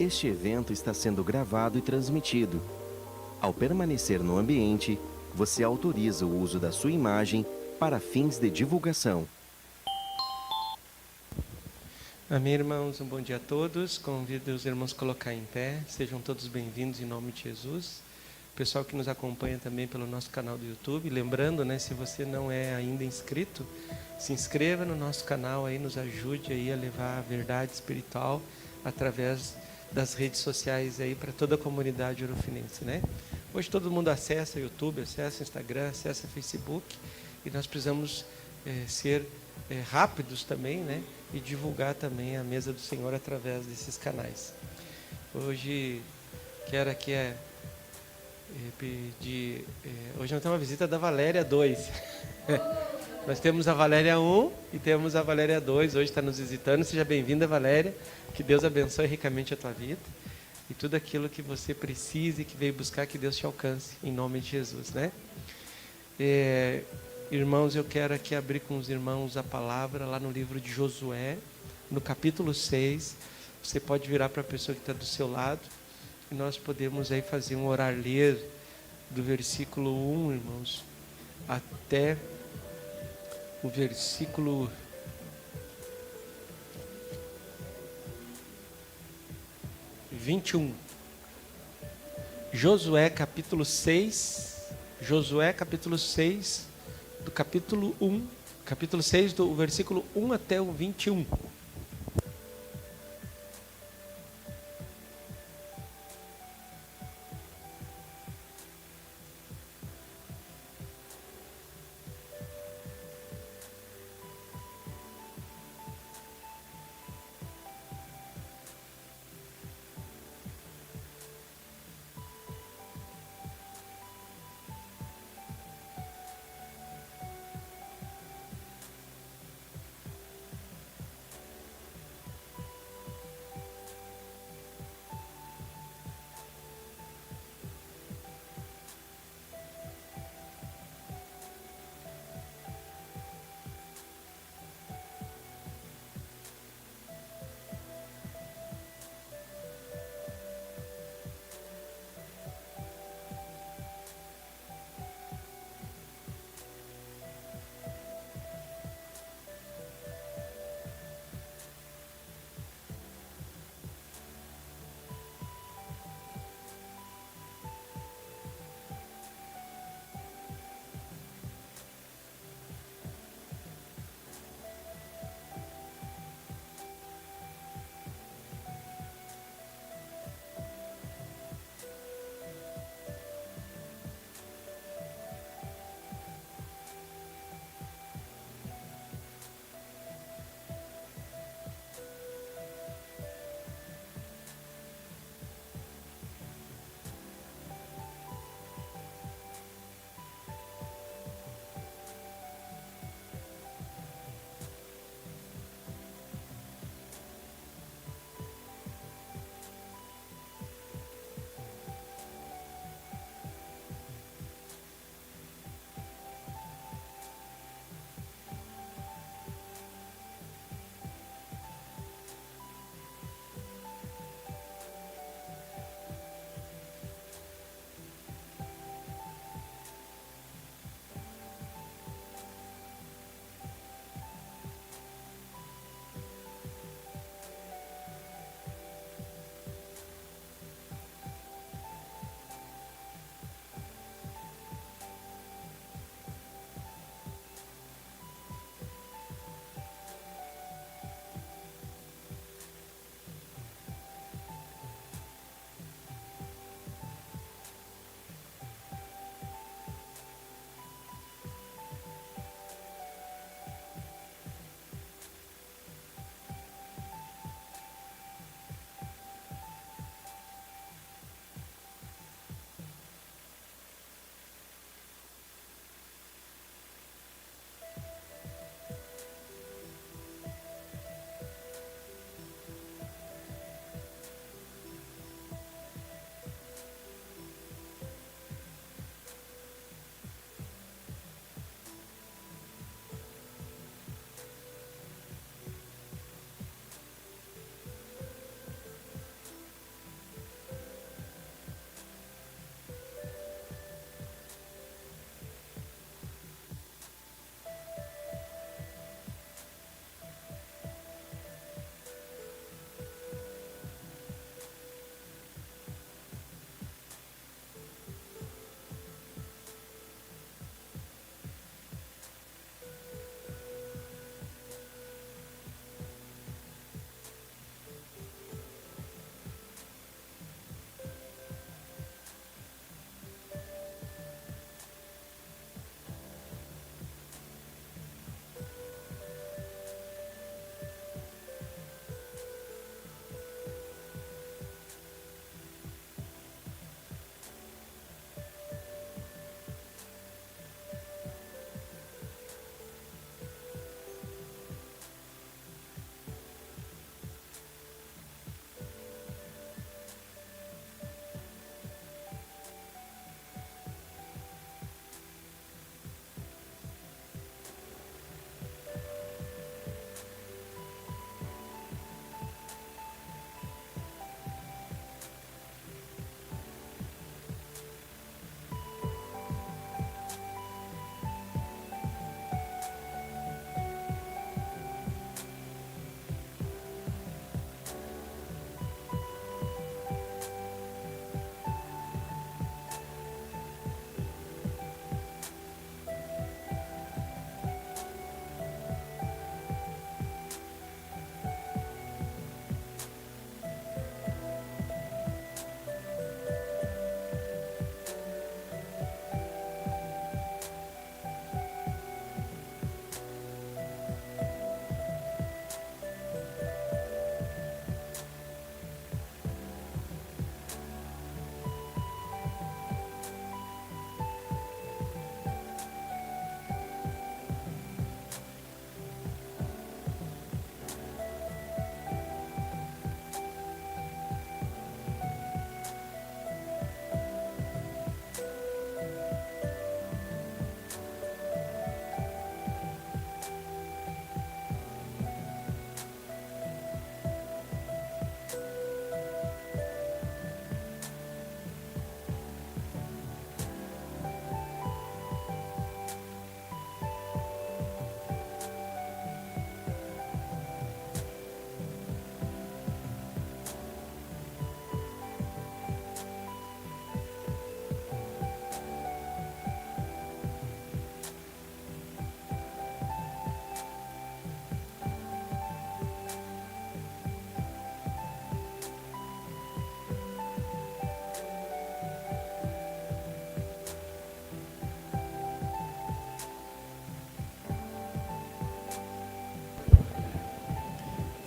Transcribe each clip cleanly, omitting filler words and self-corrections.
Este evento está sendo gravado e transmitido. Ao permanecer no ambiente, você autoriza o uso da sua imagem para fins de divulgação. Amém, irmãos. Um bom dia a todos. Convido os irmãos a colocar em pé. Sejam todos bem-vindos em nome de Jesus. O pessoal que nos acompanha também pelo nosso canal do YouTube. Lembrando, se você não é ainda inscrito, se inscreva no nosso canal aí, nos ajude aí a levar a verdade espiritual através das redes sociais aí para toda a comunidade ourofenense, Hoje todo mundo acessa YouTube, acessa Instagram, acessa Facebook e nós precisamos ser rápidos também, e divulgar também a mesa do Senhor através desses canais. Hoje quero aqui pedir, hoje nós temos uma visita da Valéria 2. Nós temos a Valéria 1 e temos a Valéria 2, hoje está nos visitando. Seja bem-vinda, Valéria, que Deus abençoe ricamente a tua vida e tudo aquilo que você precisa e que veio buscar, que Deus te alcance, em nome de Jesus, Irmãos, eu quero aqui abrir com os irmãos a palavra lá no livro de Josué, no capítulo 6. Você pode virar para a pessoa que está do seu lado e nós podemos aí fazer um orar ler do versículo 1, irmãos, até o versículo 21. Josué capítulo 6, do capítulo 1, capítulo 6, do versículo 1 até o 21.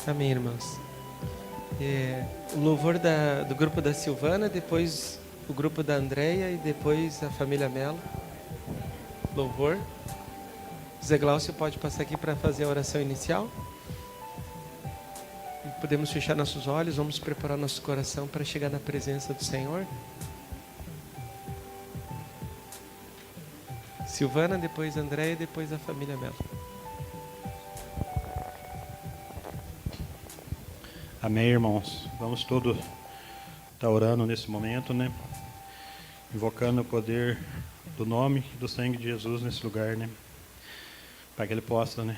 Amém, irmãos. O louvor do grupo da Silvana, depois o grupo da Andréia e depois a família Melo. Louvor. Zé Glaucio pode passar aqui para fazer a oração inicial. Podemos fechar nossos olhos, vamos preparar nosso coração para chegar na presença do Senhor. Silvana, depois Andréia e depois a família Melo. Amém, irmãos. Vamos todos estar orando nesse momento, né? Invocando o poder do nome e do sangue de Jesus nesse lugar, né? Para que Ele possa, né,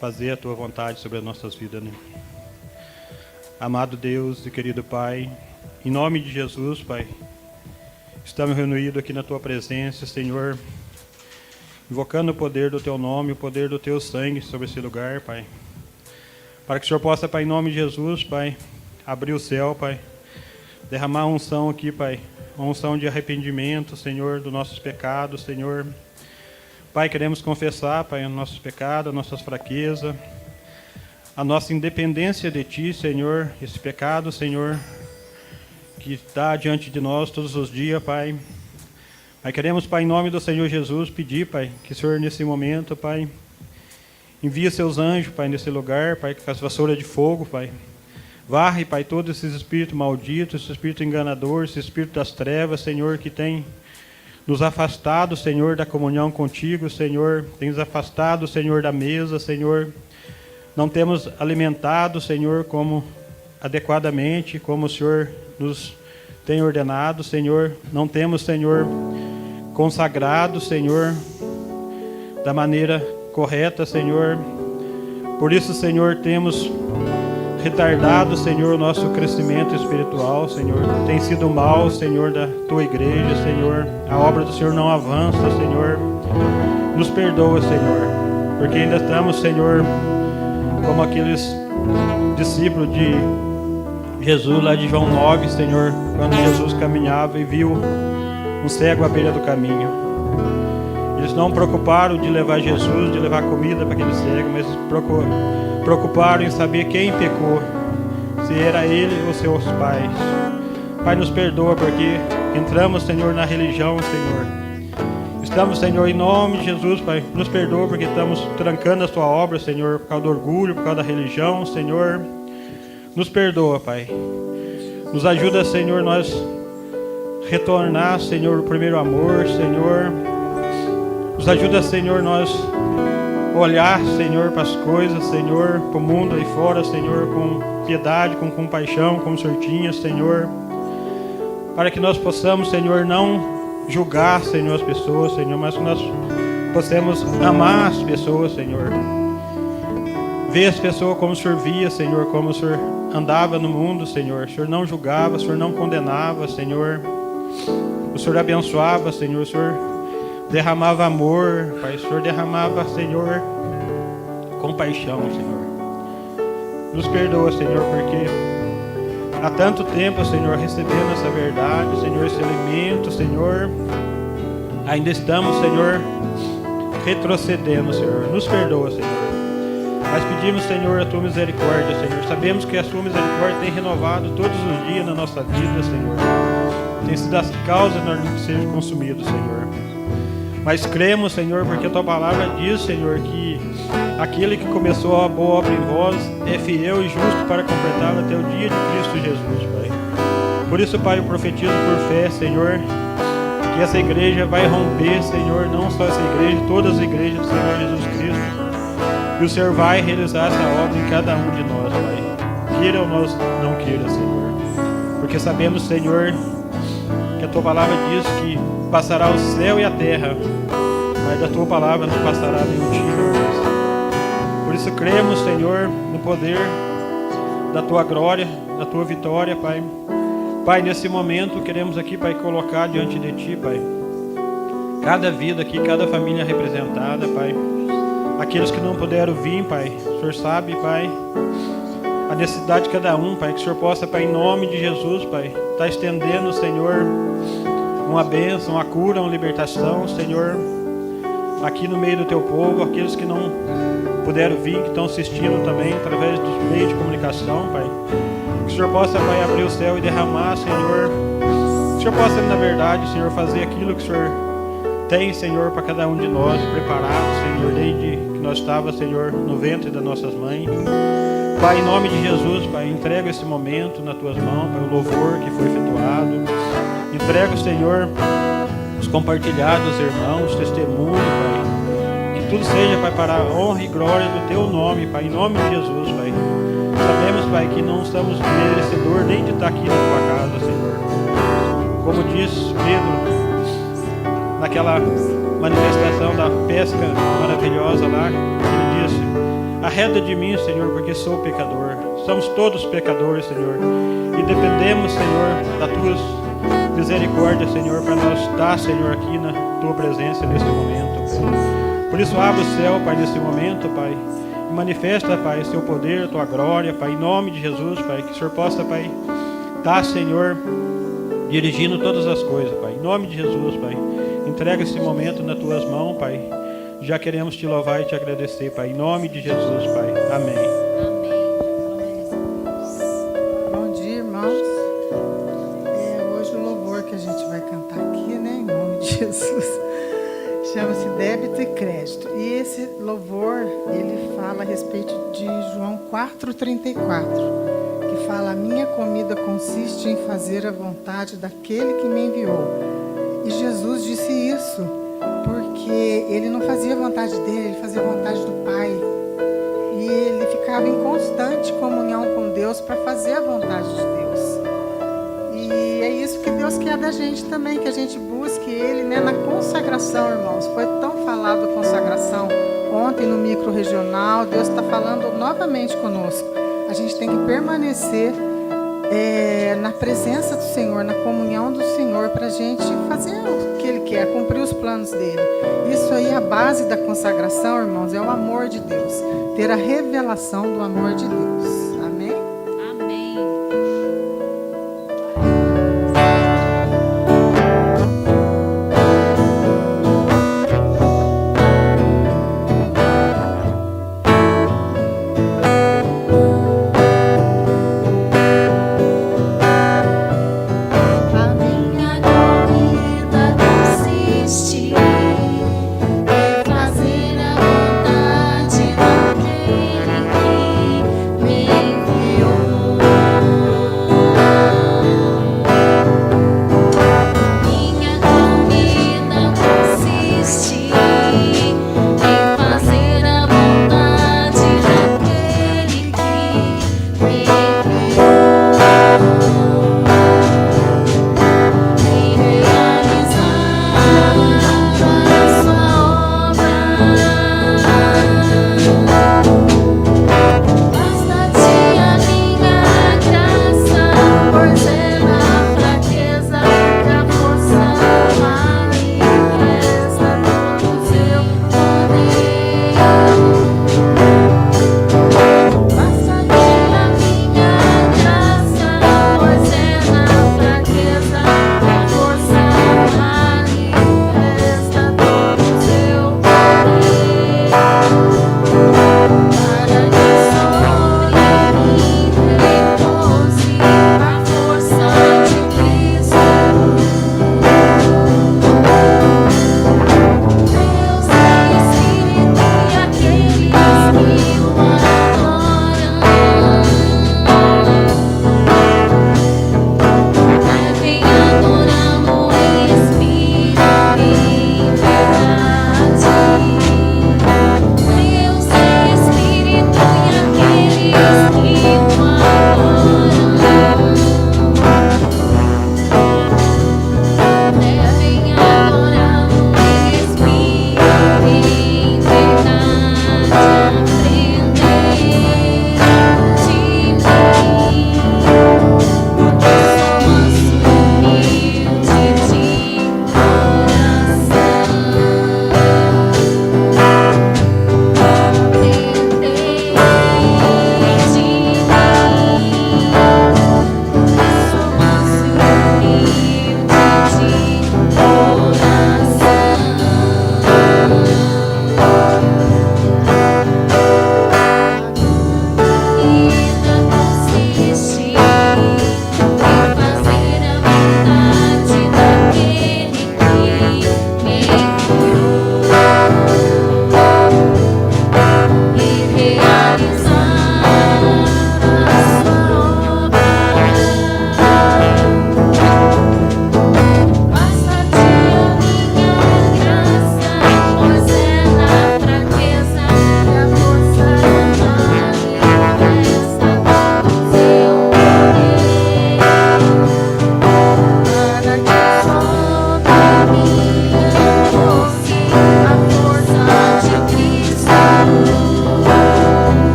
fazer a Tua vontade sobre as nossas vidas, né? Amado Deus e querido Pai, em nome de Jesus, Pai, estamos reunidos aqui na Tua presença, Senhor, invocando o poder do Teu nome, o poder do Teu sangue sobre esse lugar, Pai. Para que o Senhor possa, Pai, em nome de Jesus, Pai, abrir o céu, Pai, derramar a unção aqui, Pai, uma unção de arrependimento, Senhor, dos nossos pecados, Senhor. Pai, queremos confessar, Pai, os nossos pecados, as nossas fraquezas, a nossa independência de Ti, Senhor, esse pecado, Senhor, que está diante de nós todos os dias, Pai. Pai, queremos, Pai, em nome do Senhor Jesus, pedir, Pai, que o Senhor, nesse momento, Pai, envia seus anjos, Pai, nesse lugar, Pai, com as vassouras de fogo, Pai. Varre, Pai, todos esses espíritos malditos, esse espírito enganador, esse espírito das trevas, Senhor, que tem nos afastado, Senhor, da comunhão contigo, Senhor. Tem nos afastado, Senhor, da mesa, Senhor. Não temos alimentado, Senhor, como adequadamente, como o Senhor nos tem ordenado, Senhor. Não temos, Senhor, consagrado, Senhor, da maneira correta, Senhor. Por isso, Senhor, temos retardado, Senhor, o nosso crescimento espiritual, Senhor. Tem sido mal, Senhor, da Tua igreja, Senhor. A obra do Senhor não avança, Senhor. Nos perdoa, Senhor, porque ainda estamos, Senhor, como aqueles discípulos de Jesus lá de João 9, Senhor, quando Jesus caminhava e viu um cego à beira do caminho. Eles não preocuparam de levar Jesus, de levar comida para aquele cego, mas preocuparam em saber quem pecou, se era ele ou seus pais. Pai, nos perdoa porque entramos, Senhor, na religião, Senhor. Estamos, Senhor, em nome de Jesus, Pai, nos perdoa porque estamos trancando a Sua obra, Senhor, por causa do orgulho, por causa da religião, Senhor. Nos perdoa, Pai. Nos ajuda, Senhor, nós retornar, Senhor, o primeiro amor, Senhor. Nos ajuda, Senhor, nós olhar, Senhor, para as coisas, Senhor, para o mundo aí fora, Senhor, com piedade, com compaixão, com sortinha, Senhor. Para que nós possamos, Senhor, não julgar, Senhor, as pessoas, Senhor, mas que nós possamos amar as pessoas, Senhor. Ver as pessoas como o Senhor via, Senhor, como o Senhor andava no mundo, Senhor. O Senhor não julgava, o Senhor não condenava, Senhor. O Senhor abençoava, Senhor. O Senhor derramava amor, Pai. O Senhor derramava, Senhor, compaixão, Senhor. Nos perdoa, Senhor, porque há tanto tempo, Senhor, recebendo essa verdade, Senhor, esse alimento, Senhor, ainda estamos, Senhor, retrocedendo, Senhor. Nos perdoa, Senhor. Mas pedimos, Senhor, a Tua misericórdia, Senhor. Sabemos que a Sua misericórdia tem renovado todos os dias na nossa vida, Senhor. Tem sido as causas de nós não sermos consumidos, Senhor. Mas cremos, Senhor, porque a Tua palavra diz, Senhor, que aquele que começou a boa obra em vós é fiel e justo para completá-la até o dia de Cristo Jesus, Pai. Por isso, Pai, eu profetizo por fé, Senhor, que essa igreja vai romper, Senhor, não só essa igreja, todas as igrejas do Senhor Jesus Cristo. E o Senhor vai realizar essa obra em cada um de nós, Pai. Queira ou nós não queira, Senhor. Porque sabemos, Senhor, que a Tua palavra diz que passará o céu e a terra, mas da Tua palavra não passará nenhum dia. Por isso cremos, Senhor, no poder da Tua glória, da Tua vitória, Pai. Pai, nesse momento queremos aqui, Pai, colocar diante de Ti, Pai, cada vida aqui, cada família representada, Pai. Aqueles que não puderam vir, Pai, o Senhor sabe, Pai, a necessidade de cada um, Pai, que o Senhor possa, Pai, em nome de Jesus, Pai, estar estendendo, Senhor, uma bênção, uma cura, uma libertação, Senhor. aqui no meio do teu povo, aqueles que não puderam vir, que estão assistindo também através dos meios de comunicação, Pai. Que o Senhor possa, Pai, abrir o céu e derramar, Senhor. Que o Senhor possa, na verdade, Senhor, fazer aquilo que o Senhor tem, Senhor, para cada um de nós, preparado, Senhor, desde que nós estávamos, Senhor, no ventre das nossas mães. Pai, em nome de Jesus, Pai, entrega esse momento nas Tuas mãos, Pai, o louvor que foi efetuado. Entrega, Senhor, os compartilhados, irmãos, testemunho, Pai. Que tudo seja, Pai, para a honra e glória do Teu nome, Pai, em nome de Jesus, Pai. Sabemos, Pai, que não estamos merecedores nem de estar aqui na Tua casa, Senhor. Como diz Pedro, naquela manifestação da pesca maravilhosa lá, ele disse: arreda de mim, Senhor, porque sou pecador. Somos todos pecadores, Senhor, e dependemos, Senhor, da Tua misericórdia, Senhor, para nós estar, Senhor, aqui na Tua presença nesse momento, Pai. Por isso, abre o céu, Pai, nesse momento, Pai, e manifesta, Pai, o Teu poder, a Tua glória, Pai, em nome de Jesus, Pai, que o Senhor possa, Pai, estar, Senhor, dirigindo todas as coisas, Pai, em nome de Jesus, Pai. Entrega esse momento nas Tuas mãos, Pai. Já queremos Te louvar e Te agradecer, Pai. Em nome de Jesus, Pai. Amém. Bom dia, irmãos. Hoje o louvor que a gente vai cantar aqui, né? Em nome de Jesus. Chama-se Débito e Crédito. E esse louvor, ele fala a respeito de João 4,34. Que fala: a minha comida consiste em fazer a vontade daquele que me enviou. E Jesus disse isso porque ele não fazia a vontade dele, ele fazia a vontade do Pai. E ele ficava em constante comunhão com Deus para fazer a vontade de Deus. E é isso que Deus quer da gente também, que a gente busque Ele, né, na consagração, irmãos. Foi tão falado a consagração ontem no micro regional. Deus está falando novamente conosco. A gente tem que permanecer na presença do Senhor, na comunhão do Senhor, para a gente fazer o que Ele quer, cumprir os planos dEle. Isso aí, a base da consagração, irmãos, é o amor de Deus. Ter a revelação do amor de Deus. Amém? Amém. Me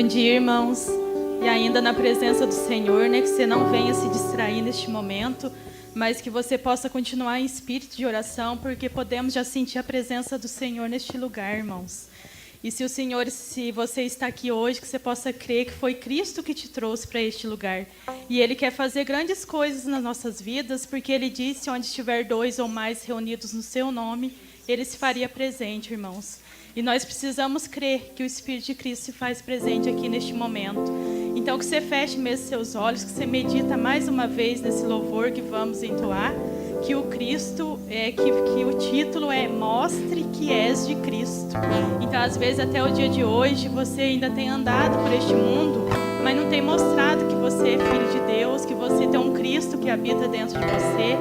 Bom dia, irmãos. E ainda na presença do Senhor, né, que você não venha se distrair neste momento, mas que você possa continuar em espírito de oração, porque podemos já sentir a presença do Senhor neste lugar, irmãos. E se o Senhor, se você está aqui hoje, que você possa crer que foi Cristo que te trouxe para este lugar. E Ele quer fazer grandes coisas nas nossas vidas, porque Ele disse, onde estiver 2 ou mais reunidos no seu nome, Ele se faria presente, irmãos. E nós precisamos crer que o Espírito de Cristo se faz presente aqui neste momento. Então, que você feche mesmo seus olhos, que você medita mais uma vez nesse louvor que vamos entoar, que o Cristo, que o título é Mostre que és de Cristo. Então, às vezes, até o dia de hoje, você ainda tem andado por este mundo, mas não tem mostrado que você é filho de Deus, que você tem um Cristo que habita dentro de você.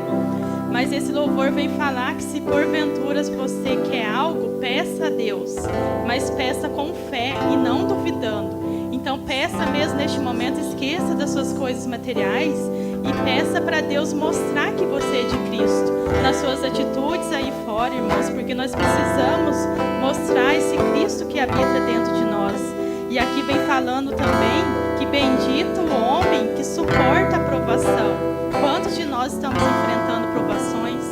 Mas esse louvor vem falar que se porventura você quer algo, peça a Deus, mas peça com fé e não duvidando. Então peça mesmo neste momento, esqueça das suas coisas materiais e peça para Deus mostrar que você é de Cristo, nas suas atitudes aí fora, irmãos, porque nós precisamos mostrar esse Cristo que habita dentro de nós. E aqui vem falando também que bendito o homem que suporta a provação. Quantos de nós estamos enfrentando provações,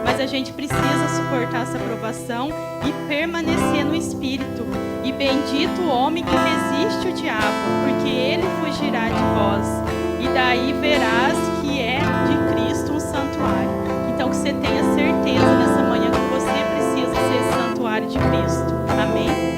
mas a gente precisa suportar essa provação e permanecer no Espírito. E bendito o homem que resiste o diabo, porque ele fugirá de vós. E daí verás que é de Cristo um santuário. Então que você tenha certeza nessa manhã que você precisa ser esse santuário de Cristo. Amém?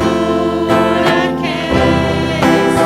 Ventura queres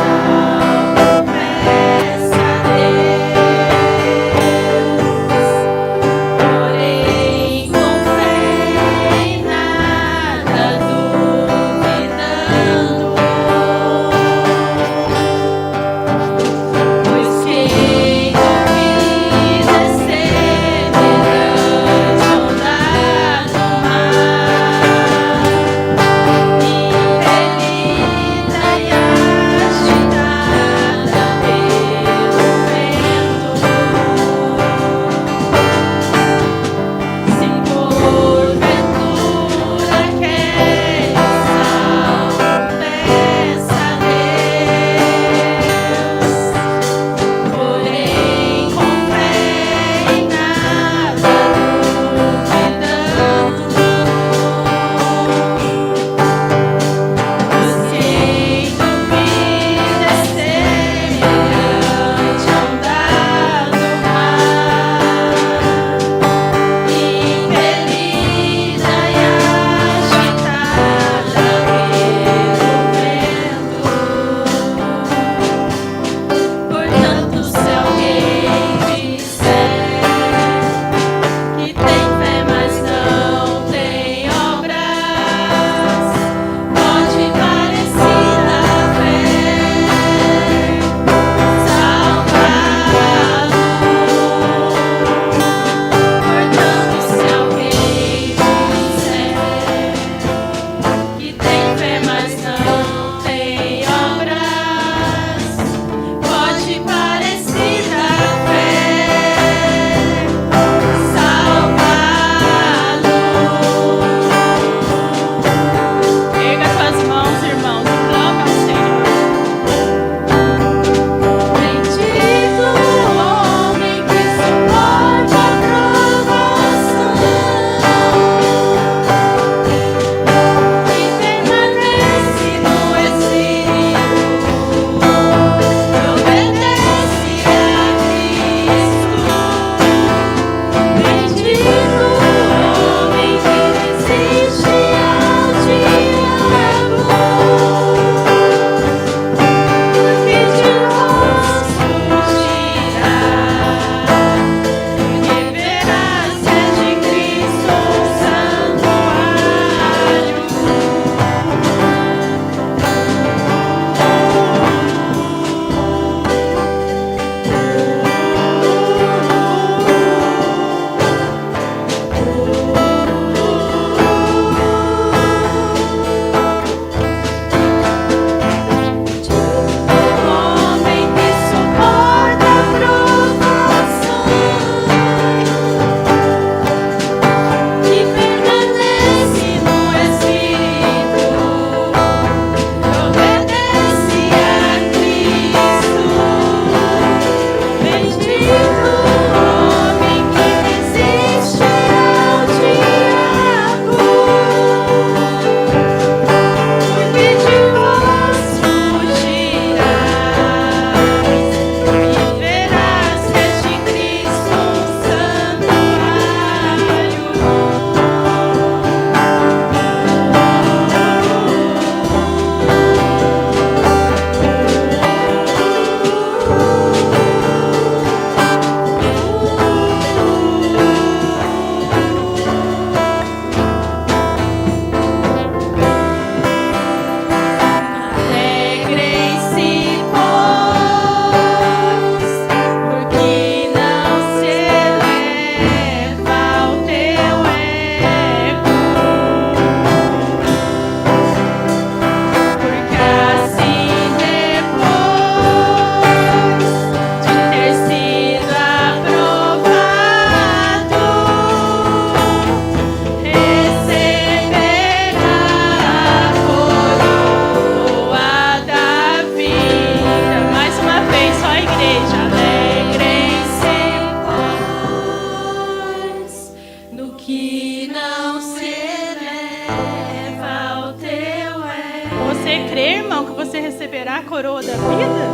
você receberá a coroa da vida?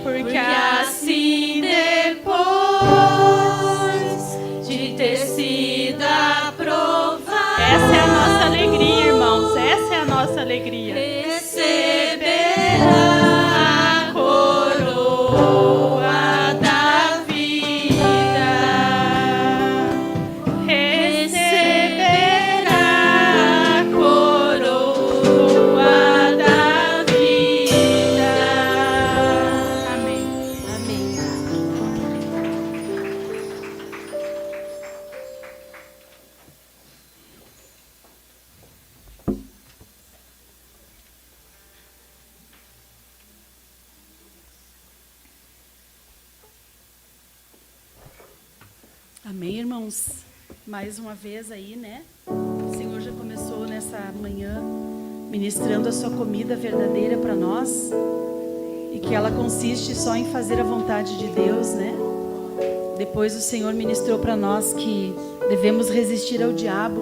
Porque assim depois de ter sido aprovado, essa é a nossa alegria, irmãos, essa é a nossa alegria. Receberá a coroa da vida. Receberá a coroa da vida. Amém. Amém. Amém, irmãos? Mais uma vez aí, né? O Senhor já começou nessa manhã ministrando a sua comida verdadeira para nós e que ela consiste só em fazer a vontade de Deus, né? Depois o Senhor ministrou para nós que devemos resistir ao diabo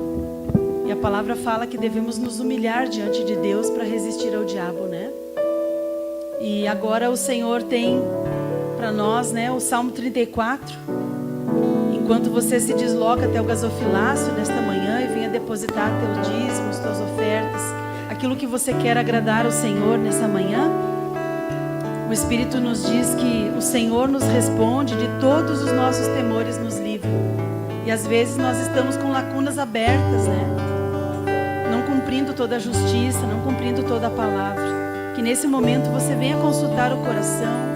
e a palavra fala que devemos nos humilhar diante de Deus para resistir ao diabo, né? E agora o Senhor tem para nós, né, o Salmo 34. Enquanto você se desloca até o gasofilácio nesta manhã e venha depositar teus dízimos, tuas ofertas, aquilo que você quer agradar ao Senhor nessa manhã, o Espírito nos diz que o Senhor nos responde, de todos os nossos temores nos livra. E às vezes nós estamos com lacunas abertas, né? Não cumprindo toda a justiça, não cumprindo toda a palavra. Que nesse momento você venha consultar o coração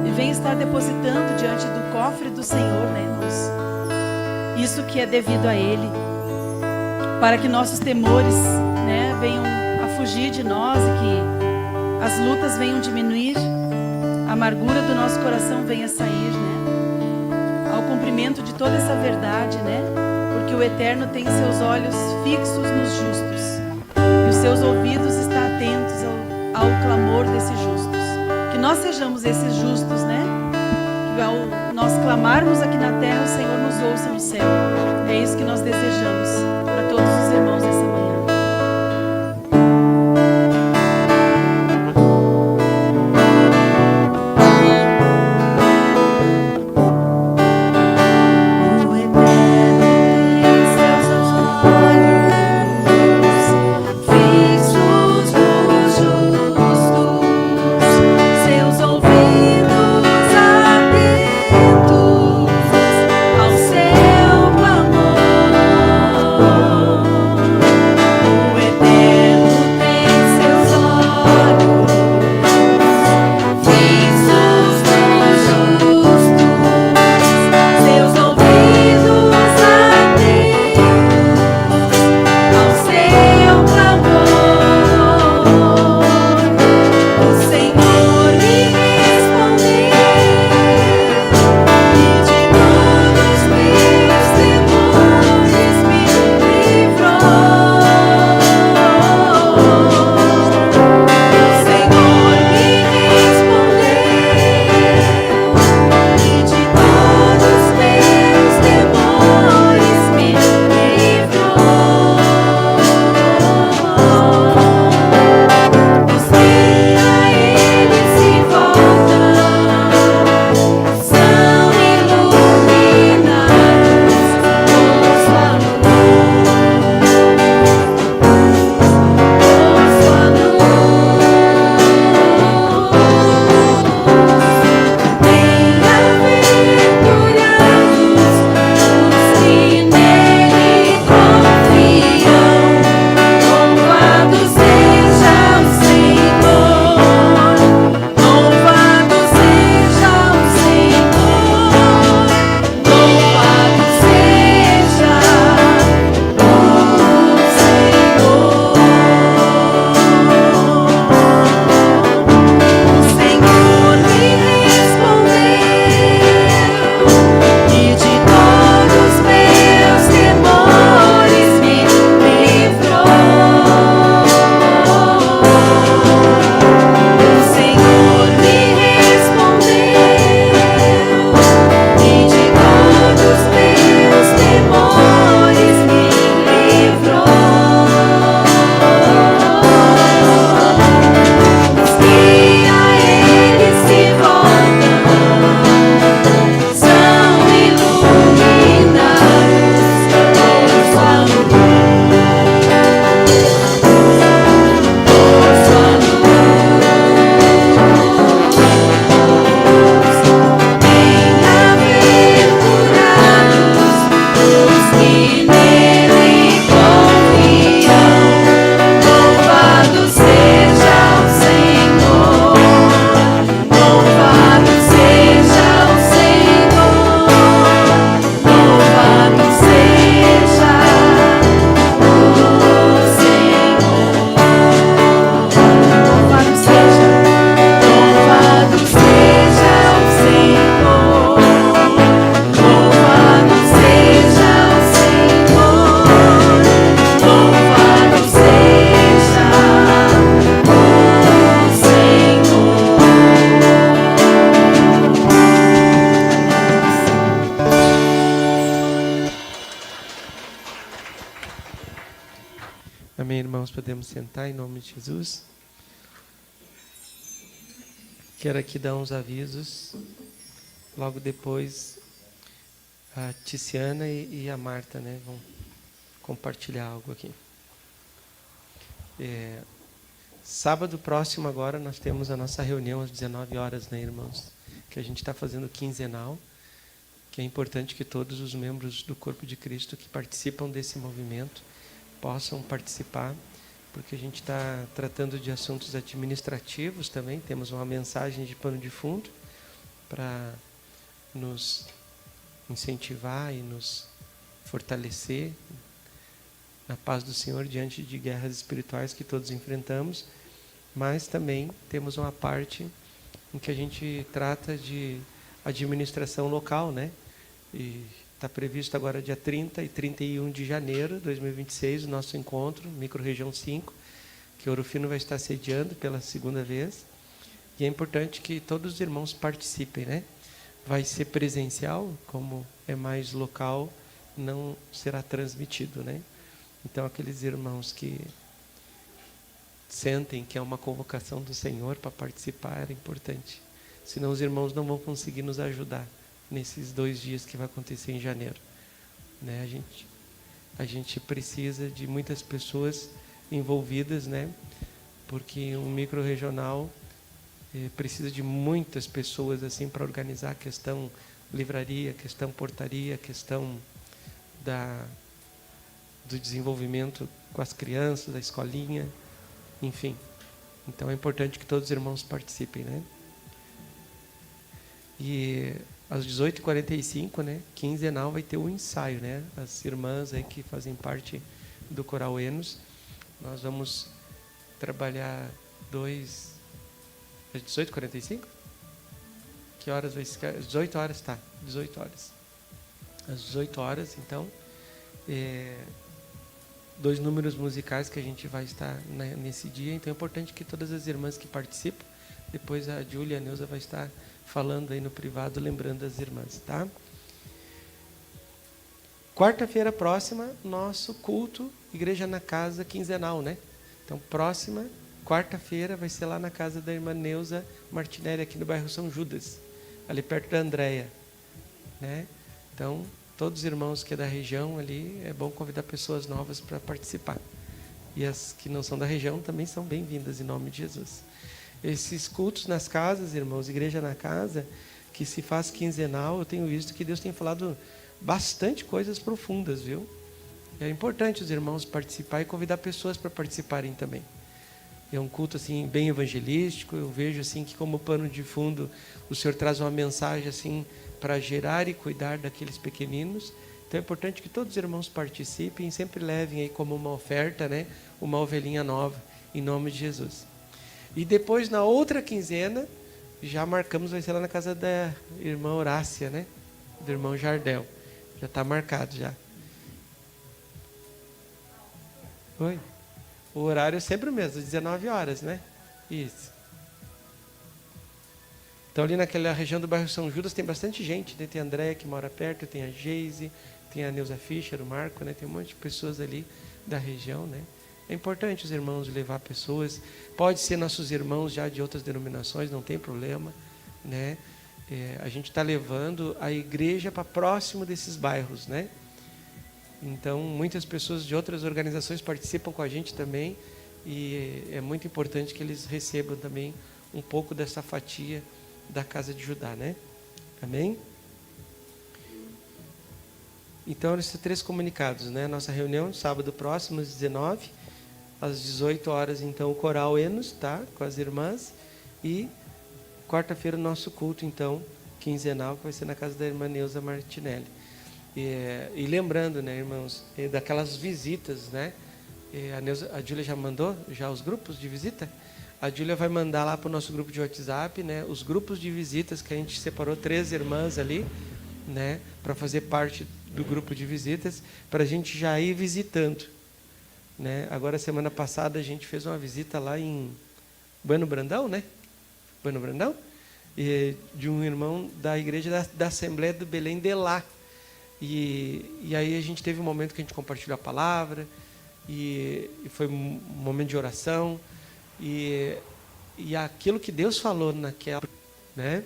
e venha estar depositando diante do cofre do Senhor, né, irmãos? Isso que é devido a Ele, para que nossos temores, né, venham a fugir de nós e que as lutas venham diminuir, a amargura do nosso coração venha sair, né, ao cumprimento de toda essa verdade, né, porque o Eterno tem seus olhos fixos nos justos e os seus ouvidos estão atentos ao clamor desses justos. Que nós sejamos esses justos, né? Que ao nós clamarmos aqui na terra, o Senhor nos ouça no céu. É isso que nós desejamos para todos os irmãos dessa manhã. O Eterno tem seus olhos fixos nos justos, seus ouvidos atentos ao seu clamor. tá? Em nome de Jesus. Quero aqui dar uns avisos. Logo depois, a Tiziana e a Marta, né, vão compartilhar algo aqui. Sábado próximo agora nós temos a nossa reunião às 19 horas, né, irmãos? Que a gente está fazendo quinzenal, que é importante que todos os membros do corpo de Cristo que participam desse movimento possam participar, porque a gente está tratando de assuntos administrativos também. Temos uma mensagem de pano de fundo para nos incentivar e nos fortalecer na paz do Senhor diante de guerras espirituais que todos enfrentamos, mas também temos uma parte em que a gente trata de administração local, né? E está previsto agora dia 30 e 31 de janeiro de 2026 o nosso encontro, Micro-Região 5, que Ouro Fino vai estar sediando pela segunda vez. E é importante que todos os irmãos participem, né? Vai ser presencial, como é mais local, não será transmitido, né? Então, aqueles irmãos que sentem que é uma convocação do Senhor para participar, é importante. Senão os irmãos não vão conseguir nos ajudar nesses 2 dias que vai acontecer em janeiro, né? A gente precisa de muitas pessoas envolvidas, né? Porque um micro-regional precisa de muitas pessoas assim para organizar a questão livraria, questão portaria, questão do desenvolvimento com as crianças, da escolinha, enfim. Então é importante que todos os irmãos participem, né? E às 18h45, né, quinzenal, vai ter um ensaio, né? As irmãs aí que fazem parte do Coral Enos, nós vamos trabalhar às 18h45? Que horas vai ser? Às 18 horas, tá. 18 horas. Às 18 horas, então, 2 números musicais que a gente vai estar nesse dia. Então é importante que todas as irmãs que participam, depois a Júlia e a Neuza vai estar falando aí no privado, lembrando as irmãs, tá? Quarta-feira próxima, nosso culto Igreja na Casa quinzenal, né? Então, próxima quarta-feira vai ser lá na casa da irmã Neuza Martinelli, aqui no bairro São Judas, ali perto da Andréia, né? Então, todos os irmãos que é da região ali, é bom convidar pessoas novas para participar. E as que não são da região também são bem-vindas, em nome de Jesus. Esses cultos nas casas, irmãos, Igreja na Casa, que se faz quinzenal, eu tenho visto que Deus tem falado bastante coisas profundas, viu? É importante os irmãos participar e convidar pessoas para participarem também. É um culto assim bem evangelístico. Eu vejo assim que como pano de fundo o Senhor traz uma mensagem assim para gerar e cuidar daqueles pequeninos. Então é importante que todos os irmãos participem e sempre levem aí como uma oferta, né, uma ovelhinha nova, em nome de Jesus. E depois na outra quinzena já marcamos, vai ser lá na casa da irmã Horácia, né, do irmão Jardel. Já está marcado já. Oi. O horário é sempre o mesmo, às 19 horas, né? Isso. Então, ali naquela região do bairro São Judas tem bastante gente, né? Tem a Andréia que mora perto, tem a Geise, tem a Neuza Fischer, o Marco, né? Tem um monte de pessoas ali da região, né? É importante os irmãos levar pessoas. Pode ser nossos irmãos já de outras denominações, não tem problema, né? A gente está levando a igreja para próximo desses bairros, né? Então, muitas pessoas de outras organizações participam com a gente também, e é muito importante que eles recebam também um pouco dessa fatia da Casa de Judá, né? Amém? Então, esses 3 comunicados, né? Nossa reunião, sábado próximo, às 19, às 18 horas, então, o Coral Enos, tá? Com as irmãs, e quarta-feira o nosso culto, então, quinzenal, que vai ser na casa da irmã Neuza Martinelli. E lembrando, né, irmãos, daquelas visitas, né? A Júlia já mandou já os grupos de visita? A Júlia vai mandar lá para o nosso grupo de WhatsApp, né, os grupos de visitas, que a gente separou 3 irmãs ali, né, para fazer parte do grupo de visitas, para a gente já ir visitando, né? Agora, semana passada, a gente fez uma visita lá em Bueno Brandão, né? Bueno Brandão? De um irmão da igreja da Assembleia do Belém de lá. E aí a gente teve um momento que a gente compartilhou a palavra, e foi um momento de oração, e aquilo que Deus falou naquela, né?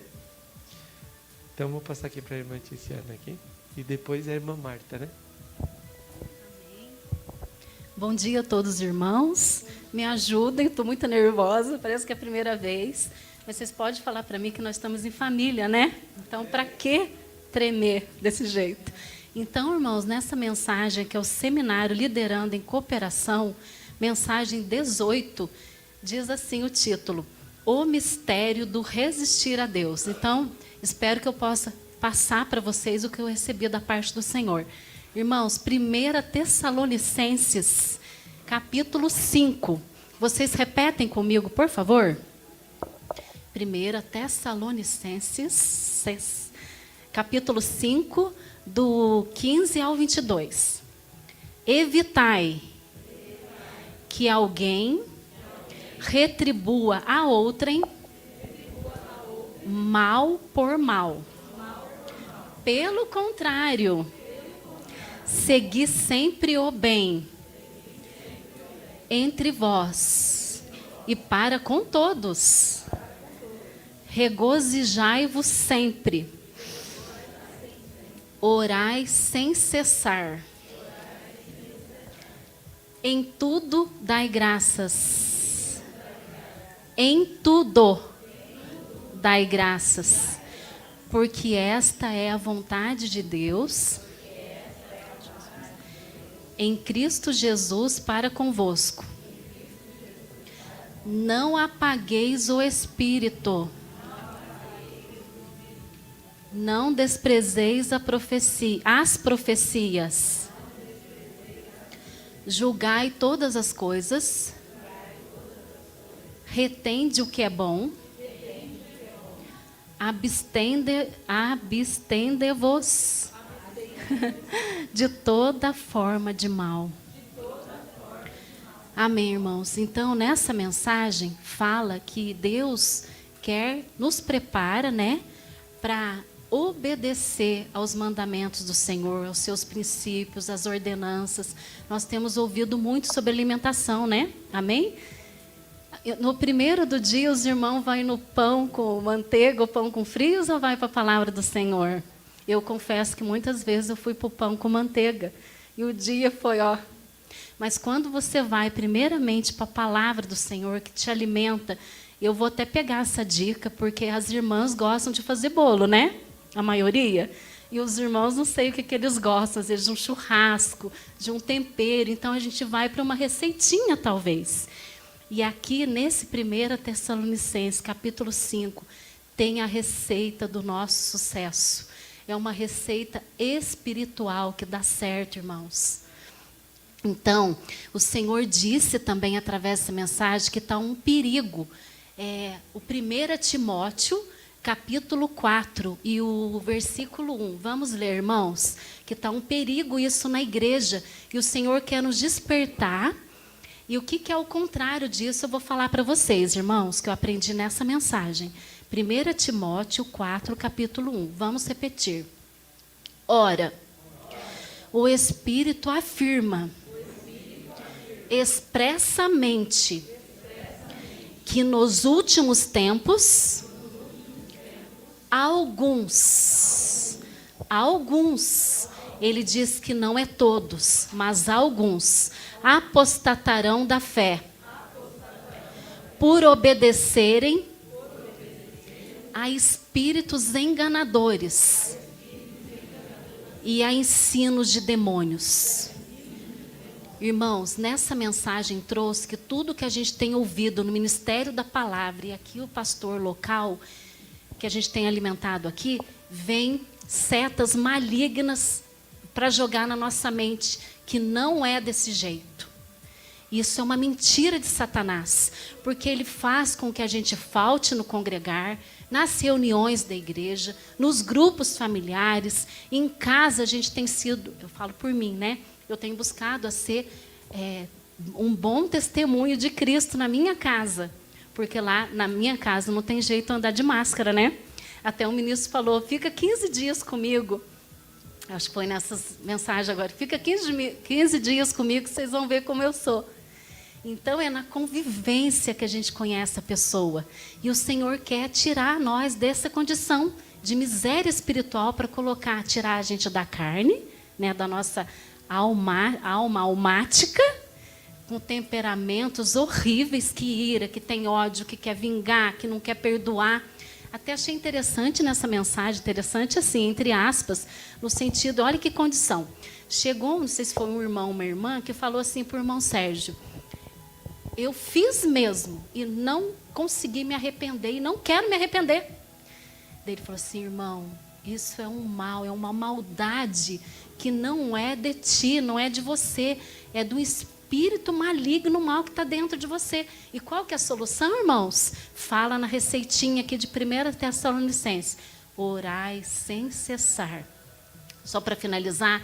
Então, vou passar aqui para a irmã Tiziana aqui, e depois a irmã Marta, né? Bom dia a todos os irmãos. Me ajudem, estou muito nervosa, parece que é a primeira vez. Mas vocês podem falar para mim que nós estamos em família, né? Então, para que tremer desse jeito? Então, irmãos, nessa mensagem, que é o Seminário Liderando em Cooperação, mensagem 18, diz assim o título: O Mistério do Resistir a Deus. Então, espero que eu possa passar para vocês o que eu recebi da parte do Senhor. Irmãos, 1 Tessalonicenses, capítulo 5. Vocês repetem comigo, por favor? 1 Tessalonicenses, capítulo 5, do 15 ao 22. Evitai que alguém retribua a outrem mal por mal. Pelo contrário, segui sempre o bem entre vós e para com todos. Regozijai-vos sempre. Orai sem cessar. Em tudo dai graças. Em tudo dai graças. Porque esta é a vontade de Deus em Cristo Jesus para convosco. Não apagueis o Espírito. Não desprezeis as profecias. Julgai todas as coisas. Retende o que é bom. Abstende-vos de toda forma de mal. Amém, irmãos? Então, nessa mensagem, fala que Deus nos prepara, né, para obedecer aos mandamentos do Senhor, aos seus princípios, às ordenanças. Nós temos ouvido muito sobre alimentação, né? Amém? No primeiro do dia, os irmãos vão no pão com manteiga, ou pão com frios, ou vai para a palavra do Senhor? Eu confesso que muitas vezes eu fui para o pão com manteiga. E o dia foi, ó. Mas quando você vai primeiramente para a palavra do Senhor, que te alimenta, eu vou até pegar essa dica, porque as irmãs gostam de fazer bolo, né? A maioria. E os irmãos, não sei o que eles gostam, às vezes de um churrasco, de um tempero. Então, a gente vai para uma receitinha, talvez. E aqui, nesse 1 Tessalonicenses, capítulo 5, tem a receita do nosso sucesso. É uma receita espiritual que dá certo, irmãos. Então, o Senhor disse também, através dessa mensagem, que está um perigo. O 1 Timóteo, capítulo 4, e o versículo 1. Vamos ler, irmãos? Que está um perigo isso na igreja. E o Senhor quer nos despertar. E o que é o contrário disso, eu vou falar para vocês, irmãos, que eu aprendi nessa mensagem. 1 Timóteo 4, capítulo 1. Vamos repetir. Ora, o Espírito afirma expressamente que nos últimos tempos, alguns, ele diz que não é todos, mas alguns, apostatarão da fé, por obedecerem a espíritos enganadores e a ensinos de demônios. Irmãos, nessa mensagem trouxe que tudo que a gente tem ouvido no Ministério da Palavra, e aqui o pastor local, que a gente tem alimentado aqui, vem setas malignas para jogar na nossa mente, que não é desse jeito. Isso é uma mentira de Satanás, porque ele faz com que a gente falte no congregar, nas reuniões da igreja, nos grupos familiares, em casa a gente tem sido, eu falo por mim, né? Eu tenho buscado a ser um bom testemunho de Cristo na minha casa, porque lá na minha casa não tem jeito de andar de máscara, né? Até o ministro falou, fica 15 dias comigo. Acho que foi nessas mensagens agora. Fica 15 dias comigo, vocês vão ver como eu sou. Então, é na convivência que a gente conhece a pessoa. E o Senhor quer tirar nós dessa condição de miséria espiritual para tirar a gente da carne, né, da nossa alma almática, com temperamentos horríveis, que ira, que tem ódio, que quer vingar, que não quer perdoar. Até achei interessante nessa mensagem, interessante assim, entre aspas, no sentido, olha que condição. Chegou, não sei se foi um irmão ou uma irmã, que falou assim para o irmão Sérgio: eu fiz mesmo e não consegui me arrepender e não quero me arrepender. Daí ele falou assim: irmão, isso é um mal, é uma maldade que não é de ti, não é de você, é do espírito maligno mal que está dentro de você. E qual que é a solução, irmãos? Fala na receitinha aqui de 1 Tessalonicenses: orai sem cessar. Só para finalizar,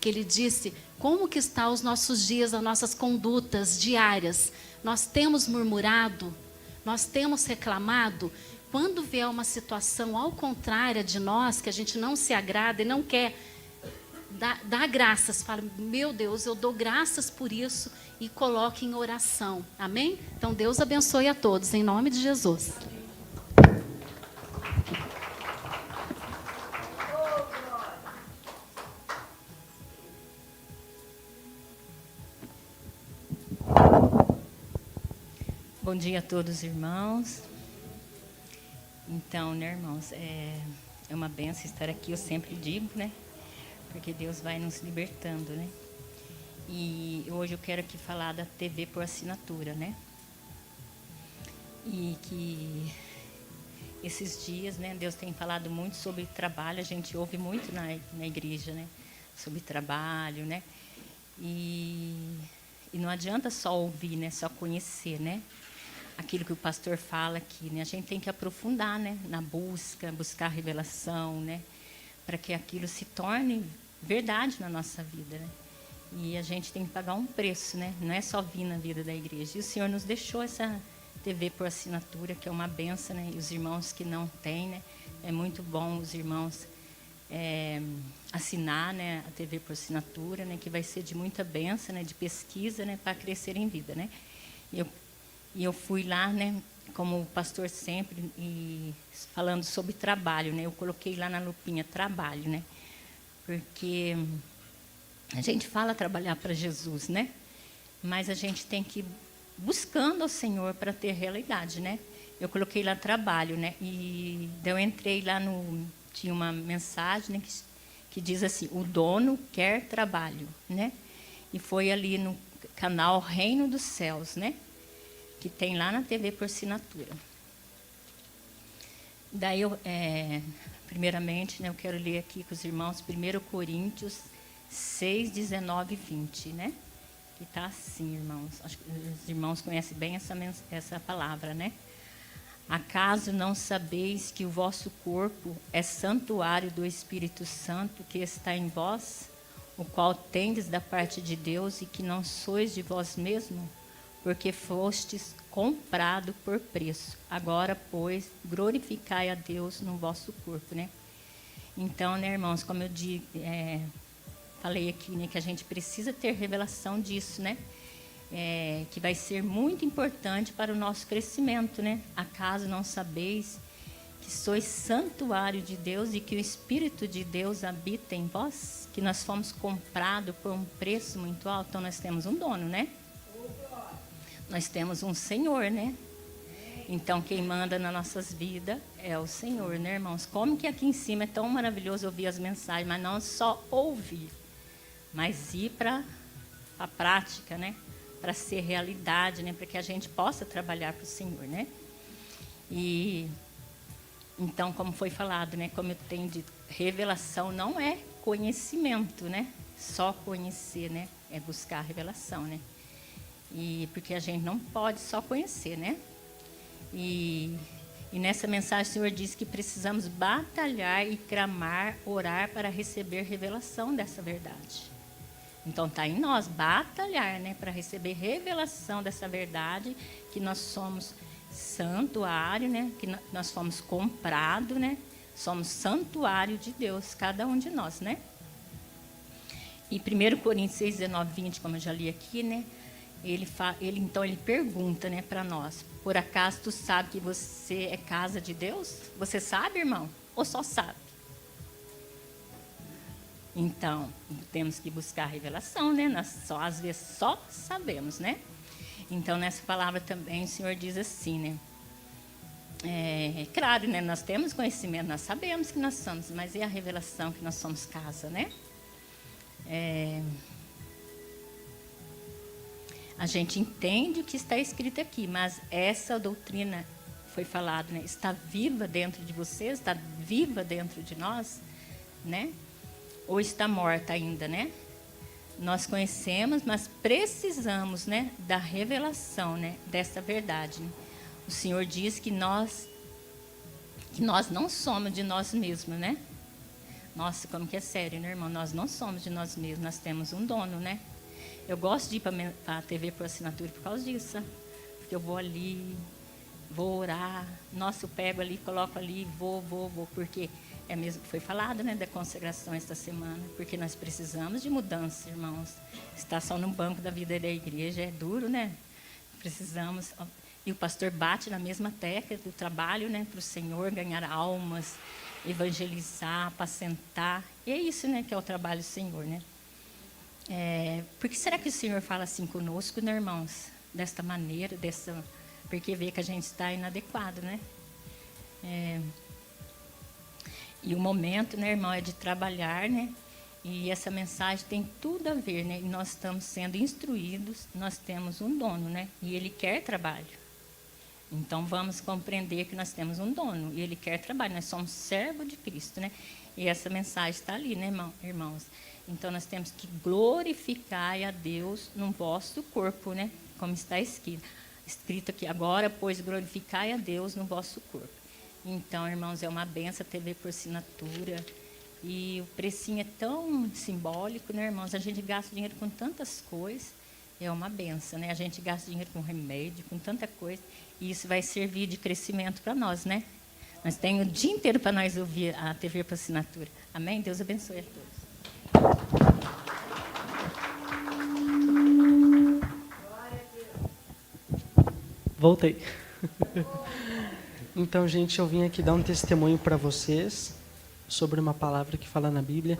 que ele disse, como que estão os nossos dias, as nossas condutas diárias? Nós temos murmurado? Nós temos reclamado? Quando vier uma situação ao contrário de nós, que a gente não se agrada e não quer, dá graças. Fala: meu Deus, eu dou graças por isso, e coloque em oração. Amém? Então, Deus abençoe a todos, em nome de Jesus. Bom dia a todos, irmãos. Então, né, irmãos, é uma benção estar aqui, eu sempre digo, né? Porque Deus vai nos libertando, né? E hoje eu quero aqui falar da TV por assinatura, né? E que esses dias, né, Deus tem falado muito sobre trabalho, a gente ouve muito na igreja, né? Sobre trabalho, né? E não adianta só ouvir, né? Só conhecer, né? Aquilo que o pastor fala aqui, né? A gente tem que aprofundar, né? Na buscar revelação, né? Para que aquilo se torne verdade na nossa vida, né? E a gente tem que pagar um preço, né? Não é só vir na vida da igreja. E o Senhor nos deixou essa TV por assinatura, que é uma benção, né? E os irmãos que não têm, né? É muito bom os irmãos assinar, né? A TV por assinatura, né? Que vai ser de muita benção, né? De pesquisa, né? Para crescer em vida, né? E eu fui lá, né, como o pastor sempre, e falando sobre trabalho, né? Eu coloquei lá na lupinha trabalho, né? Porque a gente fala trabalhar para Jesus, né? Mas a gente tem que ir buscando ao Senhor para ter realidade, né? Eu coloquei lá trabalho, né? E eu entrei lá tinha uma mensagem, né, que diz assim: o dono quer trabalho, né? E foi ali no canal Reino dos Céus, né? Que tem lá na TV por assinatura. Daí, primeiramente, né, eu quero ler aqui com os irmãos 1 Coríntios 6, 19 e 20, né? Que está assim, irmãos. Acho que os irmãos conhecem bem essa palavra, né? Acaso não sabeis que o vosso corpo é santuário do Espírito Santo que está em vós, o qual tendes da parte de Deus, e que não sois de vós mesmos? Porque fostes comprado por preço. Agora, pois, glorificai a Deus no vosso corpo, né? Então, né, irmãos, como eu falei aqui, né, que a gente precisa ter revelação disso, né? Que vai ser muito importante para o nosso crescimento, né? Acaso não sabeis que sois santuário de Deus e que o Espírito de Deus habita em vós? Que nós fomos comprados por um preço muito alto. Então, nós temos um dono, né? Nós temos um Senhor, né? Então, quem manda nas nossas vidas é o Senhor, né, irmãos? Como que aqui em cima é tão maravilhoso ouvir as mensagens, mas não só ouvir, mas ir para a prática, né? Para ser realidade, né? Para que a gente possa trabalhar para o Senhor, né? E então, como foi falado, né? Como eu tenho dito, revelação não é conhecimento, né? Só conhecer, né? É buscar a revelação, né? E porque a gente não pode só conhecer, né? E nessa mensagem o Senhor diz que precisamos batalhar e clamar, orar para receber revelação dessa verdade. Então está em nós batalhar, né, para receber revelação dessa verdade, que nós somos santuário, né, que nós fomos comprados, né? Somos santuário de Deus, cada um de nós, né? E 1 Coríntios 6, 19, 20, como eu já li aqui, né? Ele pergunta, né, para nós: por acaso tu sabe que você é casa de Deus? Você sabe, irmão? Ou só sabe? Então, temos que buscar a revelação, né? Nós às vezes só sabemos, né? Então, nessa palavra também o Senhor diz assim, né? Claro, né? Nós temos conhecimento, nós sabemos que nós somos, mas é a revelação que nós somos casa, né? A gente entende o que está escrito aqui, mas essa doutrina, foi falado, né? Está viva dentro de vocês, está viva dentro de nós, né? Ou está morta ainda, né? Nós conhecemos, mas precisamos, né, da revelação, né, dessa verdade, né? O Senhor diz que nós não somos de nós mesmos, né? Nossa, como que é sério, né, irmão? Nós não somos de nós mesmos, nós temos um dono, né? Eu gosto de ir para a TV por assinatura por causa disso, porque eu vou ali, vou orar, nossa, eu pego ali, coloco ali, vou, porque é mesmo que foi falado, né, da consagração esta semana, porque nós precisamos de mudança, irmãos. Estar só no banco da vida da igreja é duro, né? Precisamos. E o pastor bate na mesma tecla do trabalho, né, para o Senhor ganhar almas, evangelizar, apacentar. E é isso, né, que é o trabalho do Senhor, né? Por que será que o Senhor fala assim conosco, né, irmãos? Desta maneira, porque vê que a gente está inadequado, né? E o momento, né, irmão, é de trabalhar, né? E essa mensagem tem tudo a ver, né? E nós estamos sendo instruídos, nós temos um dono, né? E ele quer trabalho. Então, vamos compreender que nós temos um dono e ele quer trabalho. Nós somos servos de Cristo, né? E essa mensagem está ali, né, irmãos? Então, nós temos que glorificar a Deus no vosso corpo, né? Como está escrito aqui, agora, pois, glorificai a Deus no vosso corpo. Então, irmãos, é uma benção a TV por assinatura. E o precinho é tão simbólico, né, irmãos? A gente gasta dinheiro com tantas coisas. É uma benção, né? A gente gasta dinheiro com remédio, com tanta coisa. E isso vai servir de crescimento para nós, né? Nós temos o dia inteiro para nós ouvir a TV por assinatura. Amém? Deus abençoe a todos. Voltei. Então, gente, eu vim aqui dar um testemunho para vocês sobre uma palavra que fala na Bíblia,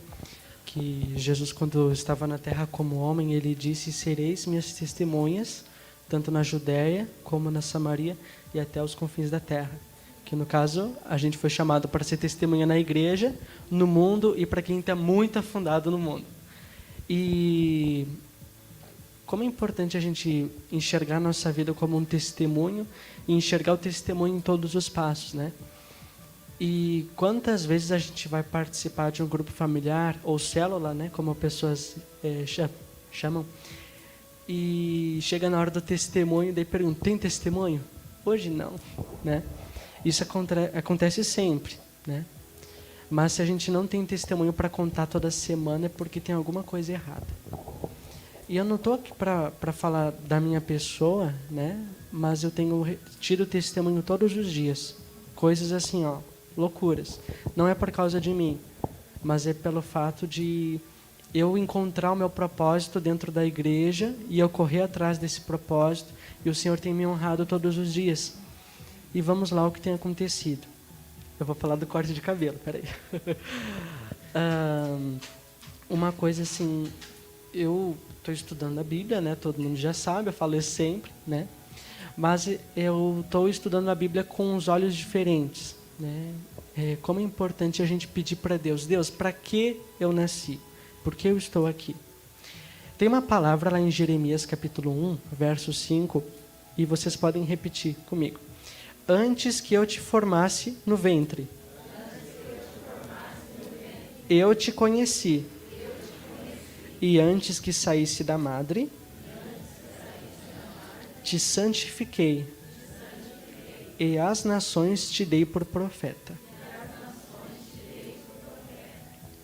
que Jesus, quando estava na terra como homem, ele disse: sereis minhas testemunhas, tanto na Judéia como na Samaria e até os confins da terra. Que, no caso, a gente foi chamado para ser testemunha na igreja, no mundo e para quem está muito afundado no mundo. E como é importante a gente enxergar a nossa vida como um testemunho e enxergar o testemunho em todos os passos, né? E quantas vezes a gente vai participar de um grupo familiar ou célula, né, como pessoas chamam, e chega na hora do testemunho, daí pergunta: tem testemunho? Hoje não, né? Isso acontece sempre, né? Mas se a gente não tem testemunho para contar toda semana é porque tem alguma coisa errada. E eu não estou aqui para falar da minha pessoa, né? Mas eu tiro testemunho todos os dias. Coisas assim, ó, loucuras. Não é por causa de mim, mas é pelo fato de eu encontrar o meu propósito dentro da igreja e eu correr atrás desse propósito. E o Senhor tem me honrado todos os dias. E vamos lá o que tem acontecido. Eu vou falar do corte de cabelo, peraí. Uma coisa assim, eu estou estudando a Bíblia, né? Todo mundo já sabe, eu falo isso sempre, né? Mas eu estou estudando a Bíblia com os olhos diferentes, né? Como é importante a gente pedir para Deus: Deus, para que eu nasci? Por que eu estou aqui? Tem uma palavra lá em Jeremias capítulo 1, verso 5, e vocês podem repetir comigo. Antes que eu te formasse no ventre, eu te conheci. E antes que saísse da madre, te santifiquei. E às nações te dei por profeta.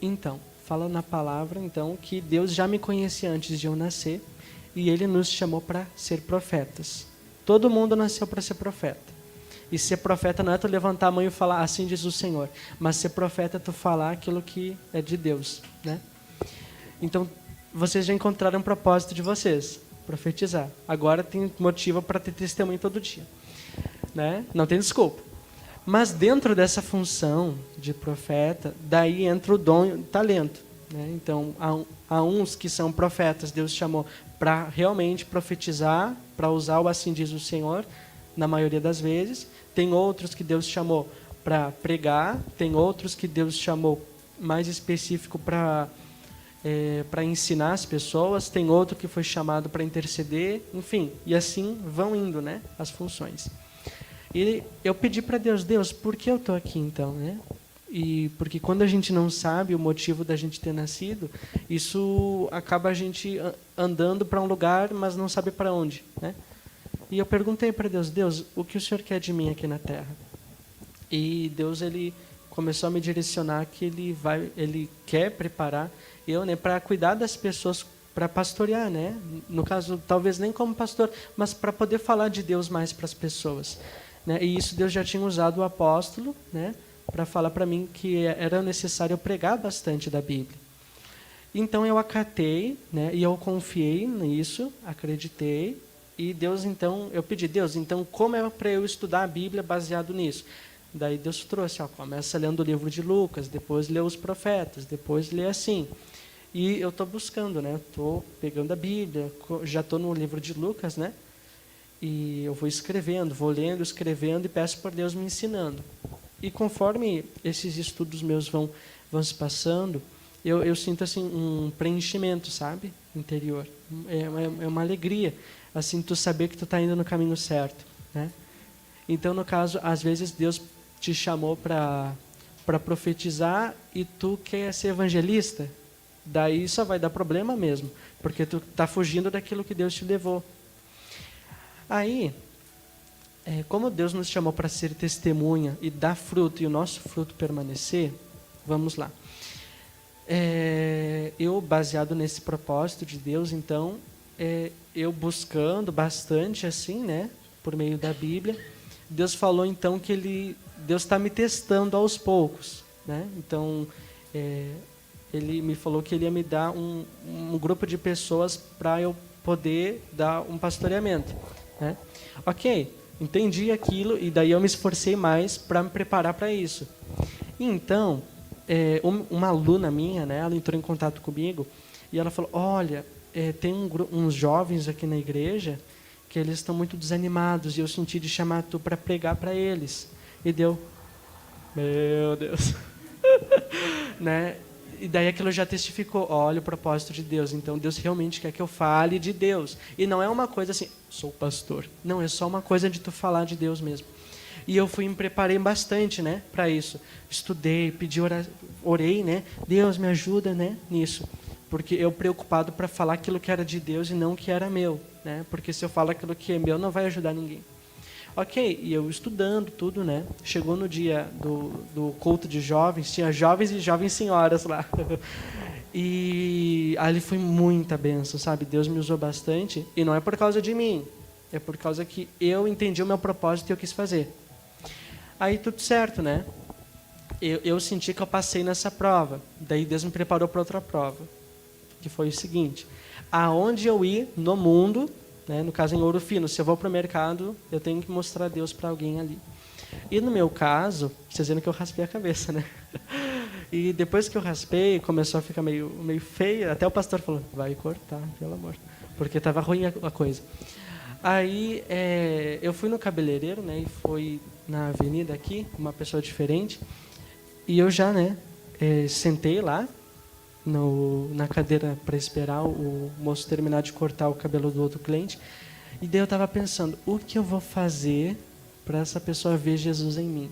Então, fala na palavra, então, que Deus já me conhecia antes de eu nascer e Ele nos chamou para ser profetas. Todo mundo nasceu para ser profeta. E ser profeta não é tu levantar a mão e falar: assim diz o Senhor. Mas ser profeta é tu falar aquilo que é de Deus, né? Então, vocês já encontraram o propósito de vocês, profetizar. Agora tem motivo para ter testemunho todo dia, né? Não tem desculpa. Mas dentro dessa função de profeta, daí entra o dom e o talento, né? Então, há uns que são profetas, Deus chamou para realmente profetizar, para usar o assim diz o Senhor, na maioria das vezes. Tem outros que Deus chamou para pregar, tem outros que Deus chamou mais específico para ensinar as pessoas, tem outro que foi chamado para interceder, enfim, e assim vão indo, né, as funções. E eu pedi para Deus, por que eu estou aqui então, né? E porque quando a gente não sabe o motivo da gente ter nascido, isso acaba a gente andando para um lugar, mas não sabe para onde, né? E eu perguntei para Deus, o que o Senhor quer de mim aqui na Terra? E Deus, ele começou a me direcionar que ele quer preparar eu, né, para cuidar das pessoas, para pastorear, né? No caso, talvez nem como pastor, mas para poder falar de Deus mais para as pessoas, né? E isso Deus já tinha usado o apóstolo, né, para falar para mim que era necessário eu pregar bastante da Bíblia. Então eu acatei, né, e eu confiei nisso, acreditei, e Deus então, eu pedi, Deus, então como é para eu estudar a Bíblia baseado nisso? Daí Deus trouxe, começa lendo o livro de Lucas, depois lê os profetas, depois lê assim. E eu estou buscando, né? Estou pegando a Bíblia, já estou no livro de Lucas, né? E eu vou escrevendo, vou lendo, escrevendo e peço por Deus me ensinando. E conforme esses estudos meus vão se passando, eu sinto assim um preenchimento, sabe? Interior. É uma alegria, assim, tu saber que tu está indo no caminho certo, né? Então, no caso, às vezes Deus te chamou para profetizar e tu quer ser evangelista, daí só vai dar problema mesmo, porque tu está fugindo daquilo que Deus te levou. Aí, como Deus nos chamou para ser testemunha e dar fruto, e o nosso fruto permanecer, vamos lá. Eu, baseado nesse propósito de Deus, então, eu buscando bastante, assim, né, por meio da Bíblia, Deus falou, então, que Deus está me testando aos poucos, né? Então, Ele me falou que Ele ia me dar um grupo de pessoas para eu poder dar um pastoreamento, né? Ok, entendi aquilo e daí eu me esforcei mais para me preparar para isso. Então, uma aluna minha, né, ela entrou em contato comigo e ela falou, olha, tem uns jovens aqui na igreja que eles estão muito desanimados e eu senti de chamar tu para pregar para eles. E deu, meu Deus, né? E daí aquilo já testificou, olha o propósito de Deus. Então Deus realmente quer que eu fale de Deus. E não é uma coisa assim, sou pastor. Não, é só uma coisa de tu falar de Deus mesmo. E eu me preparei bastante, né, para isso. Estudei, pedi, orei, né? Deus me ajuda, né, nisso. Porque eu preocupado para falar aquilo que era de Deus e não que era meu, né? Porque se eu falo aquilo que é meu, não vai ajudar ninguém. Ok, e eu estudando tudo, né? Chegou no dia do culto de jovens, tinha jovens e jovens senhoras lá. E ali foi muita bênção, sabe? Deus me usou bastante, e não é por causa de mim, é por causa que eu entendi o meu propósito e eu quis fazer. Aí tudo certo, né? Eu senti que eu passei nessa prova, daí Deus me preparou para outra prova, que foi o seguinte, aonde eu ir no mundo, né, no caso em Ouro Fino, se eu vou para o mercado, eu tenho que mostrar Deus para alguém ali. E no meu caso, vocês viram que eu raspei a cabeça, né? E depois que eu raspei, começou a ficar meio feio, até o pastor falou, vai cortar, pelo amor, porque estava ruim a coisa. Aí eu fui no cabeleireiro, né, e foi na avenida aqui, uma pessoa diferente, e eu já, né, sentei lá, na cadeira para esperar o moço terminar de cortar o cabelo do outro cliente. E daí eu estava pensando, o que eu vou fazer para essa pessoa ver Jesus em mim?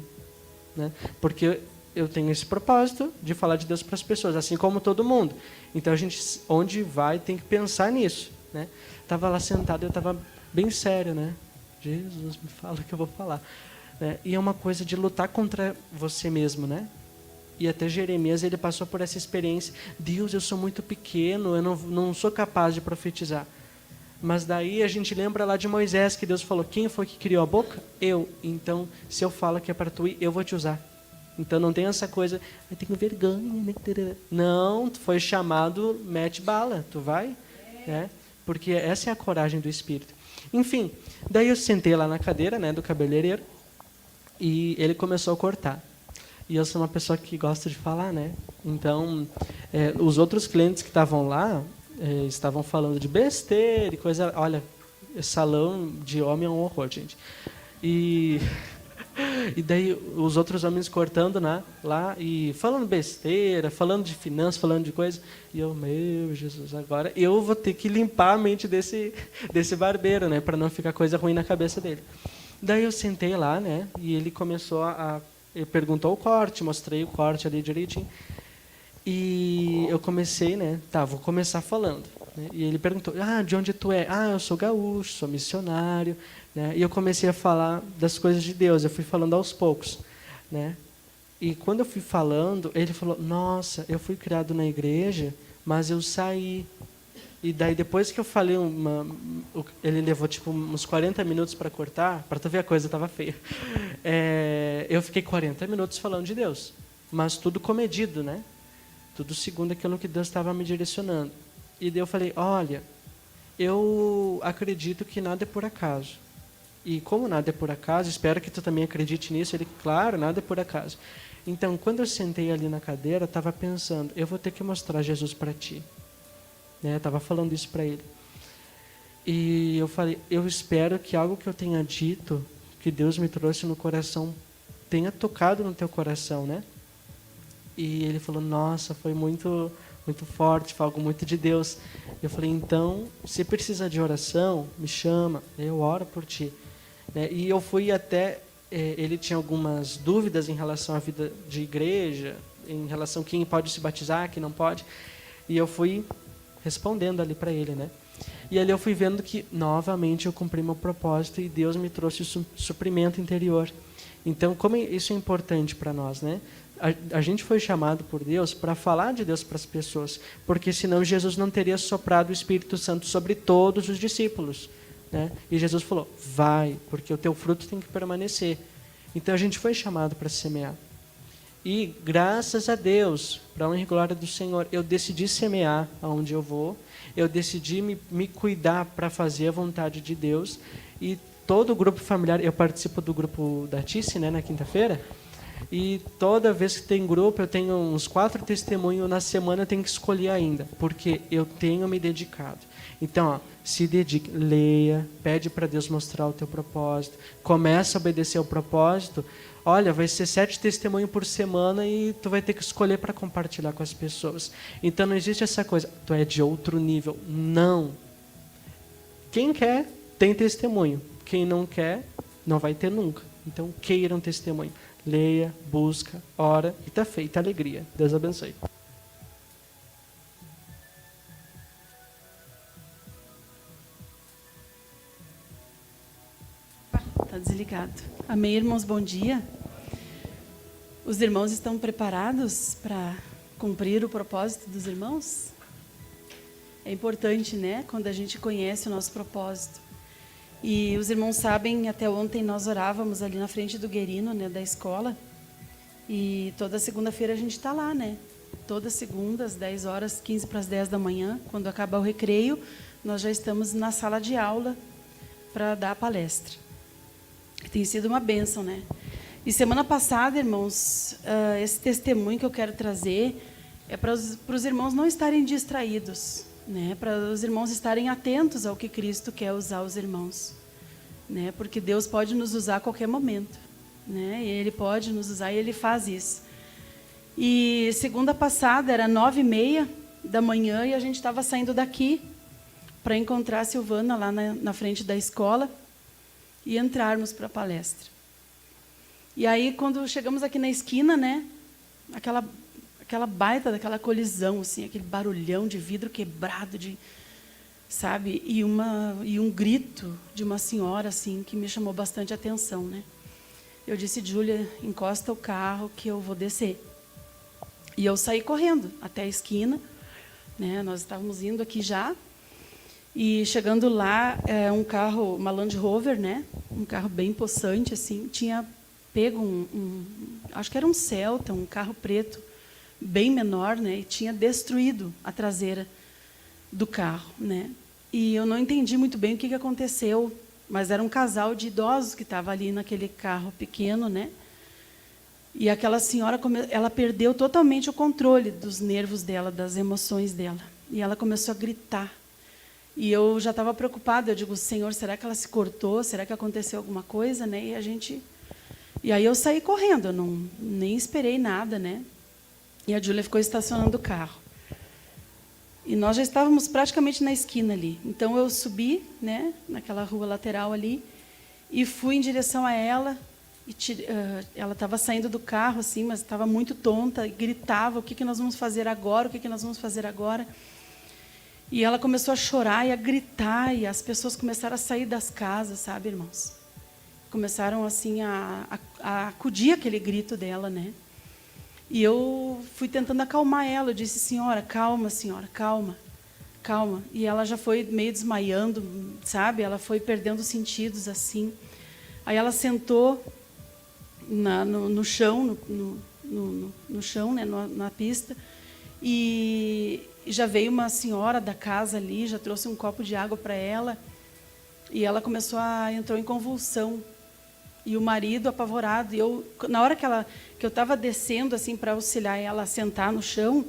Né? Porque eu tenho esse propósito de falar de Deus para as pessoas, assim como todo mundo. Então a gente, onde vai, tem que pensar nisso. Né? Estava lá sentado, eu estava bem sério, né? Jesus, me fala o que eu vou falar. Né? E é uma coisa de lutar contra você mesmo, né? E até Jeremias, ele passou por essa experiência. Deus, eu sou muito pequeno, eu não sou capaz de profetizar. Mas daí a gente lembra lá de Moisés, que Deus falou, quem foi que criou a boca? Eu. Então, se eu falo que é para tu ir, eu vou te usar. Então não tem essa coisa, eu tenho vergonha, né? Não, tu foi chamado, mete bala, tu vai, né? Porque essa é a coragem do Espírito. Enfim, daí eu sentei lá na cadeira, né, do cabeleireiro, e ele começou a cortar. E eu sou uma pessoa que gosta de falar, né? Então, os outros clientes que estavam lá estavam falando de besteira e coisa. Olha, salão de homem é um horror, gente. E daí os outros homens cortando, né, lá e falando besteira, falando de finanças, falando de coisa. E eu, meu Jesus, agora eu vou ter que limpar a mente desse barbeiro, né, para não ficar coisa ruim na cabeça dele. Daí eu sentei lá, né, e ele começou ele perguntou o corte, mostrei o corte ali direitinho. E eu comecei, né, vou começar falando. Né, e ele perguntou, de onde tu é? Eu sou gaúcho, sou missionário. Né, e eu comecei a falar das coisas de Deus, eu fui falando aos poucos. Né, e quando eu fui falando, ele falou, nossa, eu fui criado na igreja, mas eu saí. E daí, depois que eu falei, ele levou tipo uns 40 minutos para cortar, para tu ver a coisa estava feia. Eu fiquei 40 minutos falando de Deus, mas tudo comedido, né? Tudo segundo aquilo que Deus estava me direcionando. E daí eu falei, olha, eu acredito que nada é por acaso. E como nada é por acaso, espero que tu também acredite nisso. Ele, claro, nada é por acaso. Então, quando eu sentei ali na cadeira, estava pensando, eu vou ter que mostrar Jesus para ti. Estava falando isso para ele. E eu falei, eu espero que algo que eu tenha dito, que Deus me trouxe no coração, tenha tocado no teu coração, né? E ele falou, nossa, foi muito, muito forte, foi algo muito de Deus. Eu falei, então, se precisa de oração, me chama, eu oro por ti. E eu fui até, ele tinha algumas dúvidas em relação à vida de igreja, em relação a quem pode se batizar, quem não pode. E eu fui respondendo ali para ele, né? E ali eu fui vendo que, novamente, eu cumpri meu propósito e Deus me trouxe o suprimento interior. Então, como isso é importante para nós, né? A gente foi chamado por Deus para falar de Deus para as pessoas, porque senão Jesus não teria soprado o Espírito Santo sobre todos os discípulos, né? E Jesus falou, vai, porque o teu fruto tem que permanecer. Então, a gente foi chamado para semear. E, graças a Deus, para a honra e glória do Senhor, eu decidi semear aonde eu vou, eu decidi me cuidar para fazer a vontade de Deus, e todo o grupo familiar, eu participo do grupo da Tice, né, na quinta-feira, e toda vez que tem grupo, eu tenho uns 4 testemunhos na semana, eu tenho que escolher ainda, porque eu tenho me dedicado. Então, se dedique, leia, pede para Deus mostrar o teu propósito, começa a obedecer ao propósito. Olha, vai ser 7 testemunhos por semana e tu vai ter que escolher para compartilhar com as pessoas. Então não existe essa coisa, tu é de outro nível. Não. Quem quer, tem testemunho. Quem não quer, não vai ter nunca. Então queira um testemunho. Leia, busca, ora e está feita a alegria. Deus abençoe. Está desligado. Amém, irmãos, bom dia. Os irmãos estão preparados para cumprir o propósito dos irmãos? É importante, né, quando a gente conhece o nosso propósito. E os irmãos sabem, até ontem nós orávamos ali na frente do Guerino, né, da escola. E toda segunda-feira a gente está lá, né? Toda segunda, às 10 horas, 15 para as 10 da manhã, quando acabar o recreio, nós já estamos na sala de aula para dar a palestra. Tem sido uma bênção, né? E semana passada, irmãos, esse testemunho que eu quero trazer é para os irmãos não estarem distraídos, né? Para os irmãos estarem atentos ao que Cristo quer usar os irmãos, né? Porque Deus pode nos usar a qualquer momento, né? E Ele pode nos usar e Ele faz isso. E segunda passada era 9h30 da manhã e a gente estava saindo daqui para encontrar a Silvana lá na frente da escola e entrarmos para a palestra. E aí, quando chegamos aqui na esquina, né, aquela baita daquela colisão, assim, aquele barulhão de vidro quebrado, sabe, e um grito de uma senhora, assim, que me chamou bastante atenção, né. Eu disse, Júlia, encosta o carro que eu vou descer. E eu saí correndo até a esquina, né, nós estávamos indo aqui já. E chegando lá, um carro, uma Land Rover, né? Um carro bem possante, assim, tinha pego acho que era um Celta, um carro preto, bem menor, né? E tinha destruído a traseira do carro, né? E eu não entendi muito bem o que aconteceu, mas era um casal de idosos que estava ali naquele carro pequeno, né? E aquela senhora, ela perdeu totalmente o controle dos nervos dela, das emoções dela. E ela começou a gritar. E eu já estava preocupada. Eu digo, Senhor, será que ela se cortou? Será que aconteceu alguma coisa, né? E aí eu saí correndo, eu nem esperei nada, né? E a Júlia ficou estacionando o carro. E nós já estávamos praticamente na esquina ali. Então eu subi, né, naquela rua lateral ali, e fui em direção a ela. Ela estava saindo do carro, assim, mas estava muito tonta, e gritava, o que nós vamos fazer agora? O que nós vamos fazer agora? E ela começou a chorar e a gritar, e as pessoas começaram a sair das casas, sabe, irmãos? Começaram, assim, a acudir aquele grito dela, né? E eu fui tentando acalmar ela. Eu disse, senhora, calma, calma. E ela já foi meio desmaiando, sabe? Ela foi perdendo os sentidos, assim. Aí ela sentou no chão, no chão, né, na pista, e já veio uma senhora da casa ali, já trouxe um copo de água para ela, e ela entrou em convulsão. E o marido apavorado, e eu, na hora que eu estava descendo assim para auxiliar ela a sentar no chão,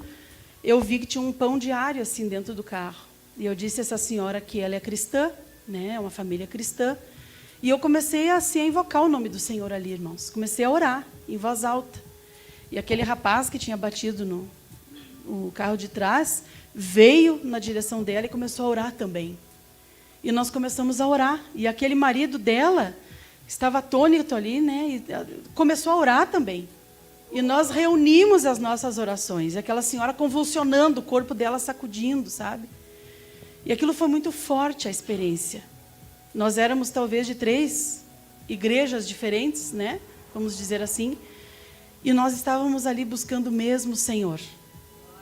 eu vi que tinha um pão diário assim dentro do carro. E eu disse a essa senhora que ela é cristã, né, é uma família cristã. E eu comecei assim a invocar o nome do Senhor ali, irmãos. Comecei a orar em voz alta. E aquele rapaz que tinha batido no carro de trás veio na direção dela e começou a orar também. E nós começamos a orar. E aquele marido dela estava atônito ali, né? E começou a orar também. E nós reunimos as nossas orações. E aquela senhora convulsionando, o corpo dela sacudindo, sabe? E aquilo foi muito forte, a experiência. Nós éramos talvez de 3 igrejas diferentes, né? Vamos dizer assim. E nós estávamos ali buscando o mesmo Senhor.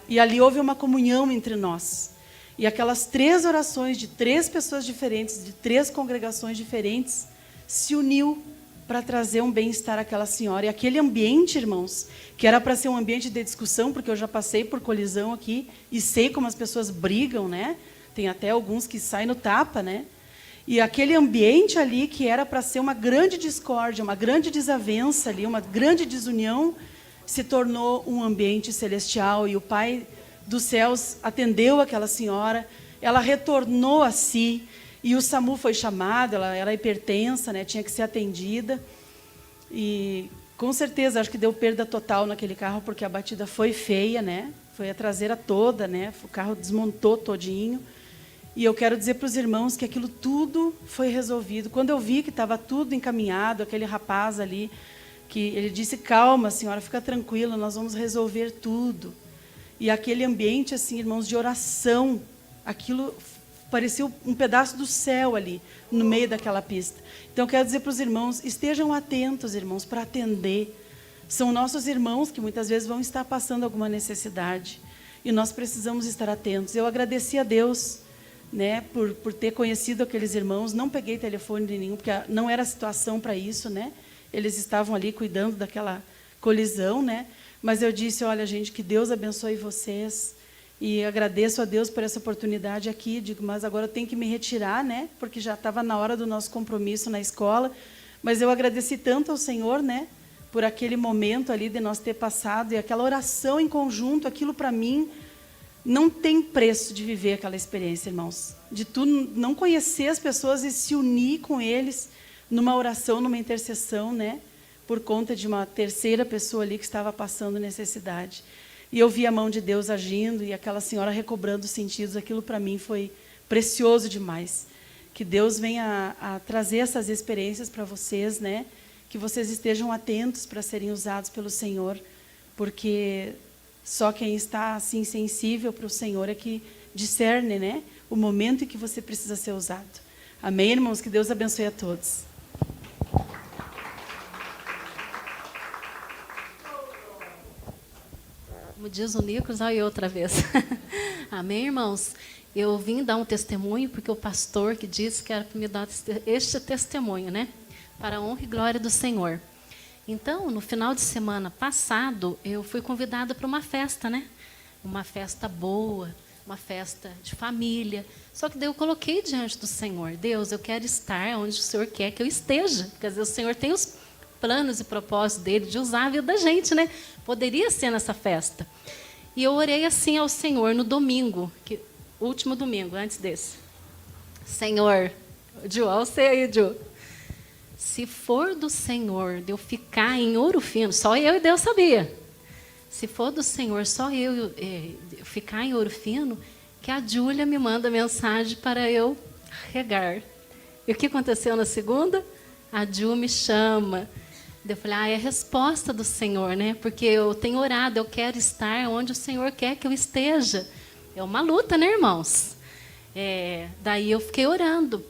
E ali houve uma comunhão entre nós. E aquelas 3 orações de 3 pessoas diferentes, de 3 congregações diferentes, se uniu para trazer um bem-estar àquela senhora. E aquele ambiente, irmãos, que era para ser um ambiente de discussão, porque eu já passei por colisão aqui e sei como as pessoas brigam, né? Tem até alguns que saem no tapa, né? E aquele ambiente ali que era para ser uma grande discórdia, uma grande desavença ali, uma grande desunião, se tornou um ambiente celestial. E o Pai dos céus atendeu aquela senhora, ela retornou a si. E o SAMU foi chamado, ela era hipertensa, né, tinha que ser atendida. E, com certeza, acho que deu perda total naquele carro, porque a batida foi feia, né? Foi a traseira toda, né? O carro desmontou todinho. E eu quero dizer para os irmãos que aquilo tudo foi resolvido. Quando eu vi que estava tudo encaminhado, aquele rapaz ali, que ele disse, calma, senhora, fica tranquila, nós vamos resolver tudo. E aquele ambiente, assim, irmãos, de oração, aquilo parecia um pedaço do céu ali, no meio daquela pista. Então, eu quero dizer para os irmãos, estejam atentos, irmãos, para atender. São nossos irmãos que muitas vezes vão estar passando alguma necessidade. E nós precisamos estar atentos. Eu agradeci a Deus, né, por ter conhecido aqueles irmãos. Não peguei telefone de nenhum, porque não era situação para isso, né? Eles estavam ali cuidando daquela colisão, né? Mas eu disse, olha, gente, que Deus abençoe vocês. E agradeço a Deus por essa oportunidade aqui. Digo, mas agora eu tenho que me retirar, né? Porque já estava na hora do nosso compromisso na escola. Mas eu agradeci tanto ao Senhor, né? Por aquele momento ali de nós ter passado. E aquela oração em conjunto, aquilo para mim, não tem preço de viver aquela experiência, irmãos. De tu não conhecer as pessoas e se unir com eles numa oração, numa intercessão, né? Por conta de uma terceira pessoa ali que estava passando necessidade. E eu vi a mão de Deus agindo e aquela senhora recobrando os sentidos. Aquilo para mim foi precioso demais. Que Deus venha a trazer essas experiências para vocês, né? Que vocês estejam atentos para serem usados pelo Senhor, porque só quem está assim sensível para o Senhor é que discerne, né? O momento em que você precisa ser usado. Amém, irmãos? Que Deus abençoe a todos. Como diz o Nicolas, olha eu outra vez. Amém, irmãos? Eu vim dar um testemunho, porque o pastor que disse que era para me dar este testemunho, né? Para a honra e glória do Senhor. Então, no final de semana passado, eu fui convidada para uma festa, né? Uma festa boa, uma festa de família. Só que daí eu coloquei diante do Senhor: Deus, eu quero estar onde o Senhor quer que eu esteja. Porque às vezes o Senhor tem os planos e propósitos dele de usar a vida da gente, né? Poderia ser nessa festa. E eu orei assim ao Senhor no domingo, último domingo, antes desse. Senhor, Ju, olha você aí, Ju. Se for do Senhor de eu ficar em Ouro Fino, só eu e Deus sabia. Se for do Senhor, só eu ficar em Ouro Fino, que a Júlia me manda mensagem para eu regar. E o que aconteceu na segunda? A Ju me chama. Eu falei, é a resposta do Senhor, né? Porque eu tenho orado, eu quero estar onde o Senhor quer que eu esteja. É uma luta, né, irmãos? Daí eu fiquei orando.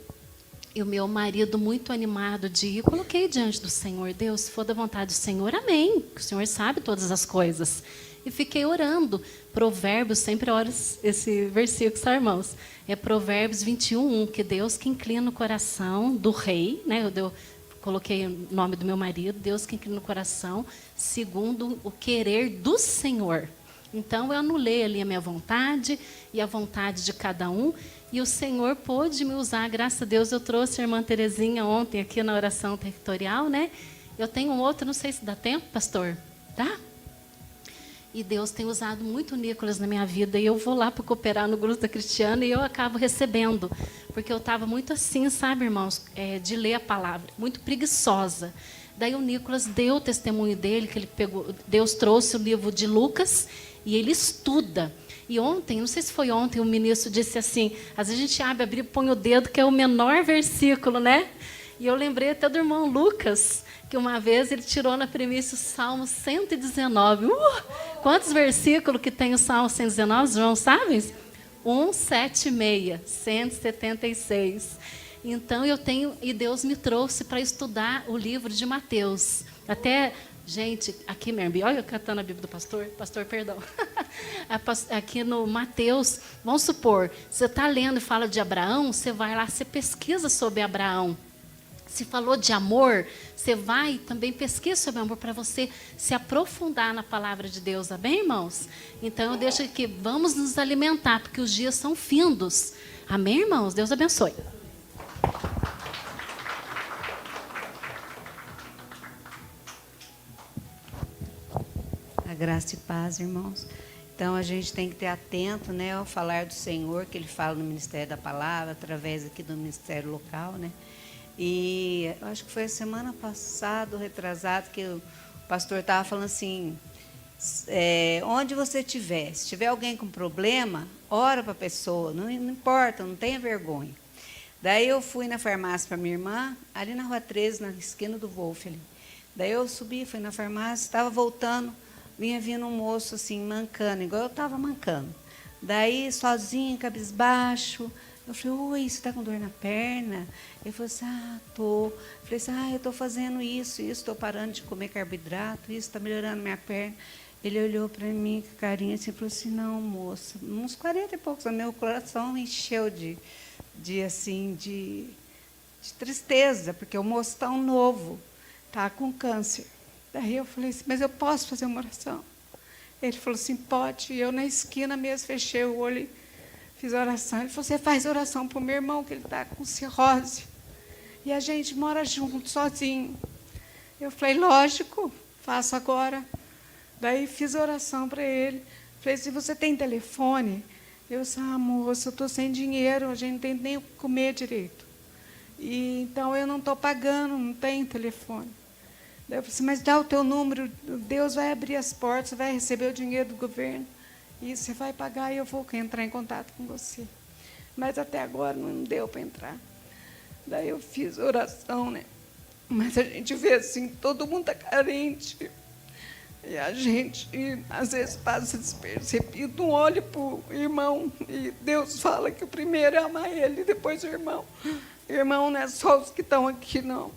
E o meu marido, muito animado de ir, eu coloquei diante do Senhor: Deus, se for da vontade do Senhor, amém. O Senhor sabe todas as coisas. E fiquei orando. Provérbios, sempre oro esse versículo, tá, irmãos? É Provérbios 21:1, que Deus que inclina o coração do rei, né? Eu coloquei o nome do meu marido, Deus que inclina o coração, segundo o querer do Senhor. Então, eu anulei ali a minha vontade e a vontade de cada um, e o Senhor pôde me usar. Graças a Deus, eu trouxe a irmã Terezinha ontem aqui na oração territorial, né? Eu tenho um outro, não sei se dá tempo, pastor, tá? E Deus tem usado muito o Nicolas na minha vida, e eu vou lá para cooperar no grupo da Cristiana e eu acabo recebendo, porque eu estava muito assim, sabe, irmãos, de ler a palavra, muito preguiçosa. Daí o Nicolas deu o testemunho dele, que ele pegou, Deus trouxe o livro de Lucas, e ele estuda. E ontem, não sei se foi ontem, o ministro disse assim, às vezes a gente abre a Bíblia e põe o dedo, que é o menor versículo, né? E eu lembrei até do irmão Lucas, que uma vez ele tirou na premissa o Salmo 119. Quantos versículos que tem o Salmo 119, os irmãos sabem? 176, 176. Então eu tenho, e Deus me trouxe para estudar o livro de Mateus. Até, gente, aqui mesmo, olha eu catando a Bíblia do pastor, perdão. Aqui no Mateus, vamos supor, você está lendo e fala de Abraão, você vai lá, você pesquisa sobre Abraão. Se falou de amor, você vai também pesquisar sobre amor para você se aprofundar na palavra de Deus, amém, irmãos? Então eu deixo aqui, vamos nos alimentar, porque os dias são findos. Amém, irmãos? Deus abençoe. A graça e paz, irmãos. Então a gente tem que ter atento, né, ao falar do Senhor, que Ele fala no Ministério da Palavra, através aqui do Ministério Local, né? E eu acho que foi a semana passada, retrasado, que o pastor estava falando assim, onde você estiver, se tiver alguém com problema, ora para a pessoa, não importa, não tenha vergonha. Daí eu fui na farmácia para minha irmã, ali na Rua 13, na esquina do Wolf. Ali. Daí eu subi, fui na farmácia, estava voltando, vinha vindo um moço assim, mancando, igual eu estava mancando. Daí, sozinho, cabisbaixo, eu falei, oi, você está com dor na perna? Ele falou assim, estou. Falei assim, eu estou fazendo isso, estou parando de comer carboidrato, isso está melhorando minha perna. Ele olhou para mim com carinho assim, e falou assim, não, moça, uns 40 e poucos, meu coração encheu de tristeza, porque o moço está novo, está com câncer. Daí eu falei assim, mas eu posso fazer uma oração? Ele falou assim, pode. E eu na esquina mesmo fechei o olho e fiz a oração. Ele falou, você faz oração para o meu irmão, que ele está com cirrose. E a gente mora junto, sozinho. Eu falei, lógico, faço agora. Daí fiz a oração para ele. Falei, se você tem telefone? Eu disse, moça, eu estou sem dinheiro, a gente não tem nem o que comer direito. E, então, eu não estou pagando, não tenho telefone. Daí eu falei assim, mas dá o teu número, Deus vai abrir as portas, você vai receber o dinheiro do governo, e você vai pagar e eu vou entrar em contato com você. Mas até agora não deu para entrar. Daí eu fiz oração, né? Mas a gente vê assim, todo mundo está carente. E a gente, às vezes, passa despercebido, não olha para o irmão, e Deus fala que o primeiro é amar ele, e depois o irmão. Irmão não é só os que estão aqui, não.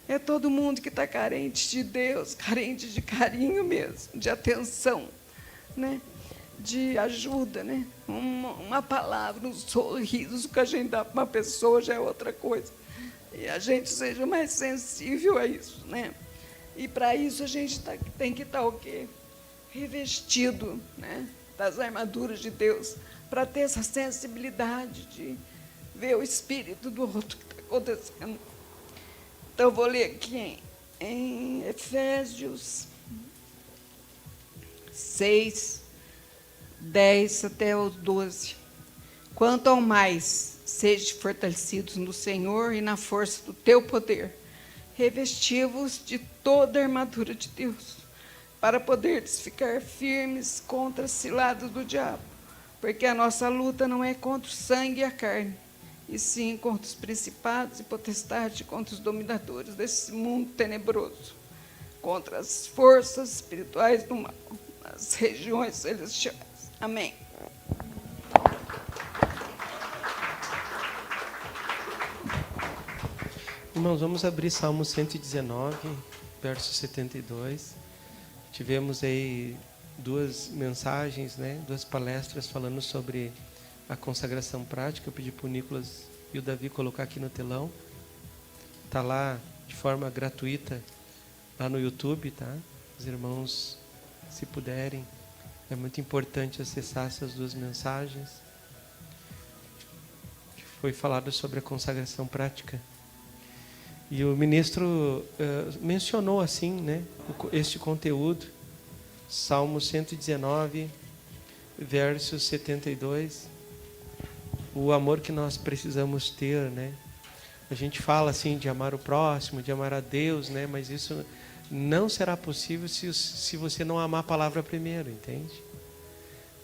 É todo mundo que está carente de Deus, carente de carinho mesmo, de atenção, né? De ajuda, né? Uma palavra, um sorriso que a gente dá para uma pessoa já é outra coisa. E a gente seja mais sensível a isso, né? E para isso a gente tem que estar o quê? Revestido, né, das armaduras de Deus, para ter essa sensibilidade de ver o espírito do outro que está acontecendo. Então, eu vou ler aqui em Efésios 6, 10 até o 12. Quanto ao mais, sede fortalecidos no Senhor e na força do teu poder, revesti-vos de toda a armadura de Deus, para poderes ficar firmes contra as ciladas do diabo, porque a nossa luta não é contra o sangue e a carne, e sim contra os principados e potestades, contra os dominadores desse mundo tenebroso, contra as forças espirituais do mal, nas regiões celestiais. Amém. Irmãos, vamos abrir Salmo 119, verso 72. Tivemos aí duas mensagens, né? 2 palestras falando sobre a consagração prática. Eu pedi para o Nicolas e o Davi colocar aqui no telão. Está lá de forma gratuita, lá no YouTube, tá? Os irmãos, se puderem, é muito importante acessar essas 2 mensagens. Foi falado sobre a consagração prática. E o ministro mencionou assim, né, este conteúdo, Salmo 119, verso 72, o amor que nós precisamos ter, né? A gente fala assim de amar o próximo, de amar a Deus, né? Mas isso não será possível se você não amar a palavra primeiro, entende?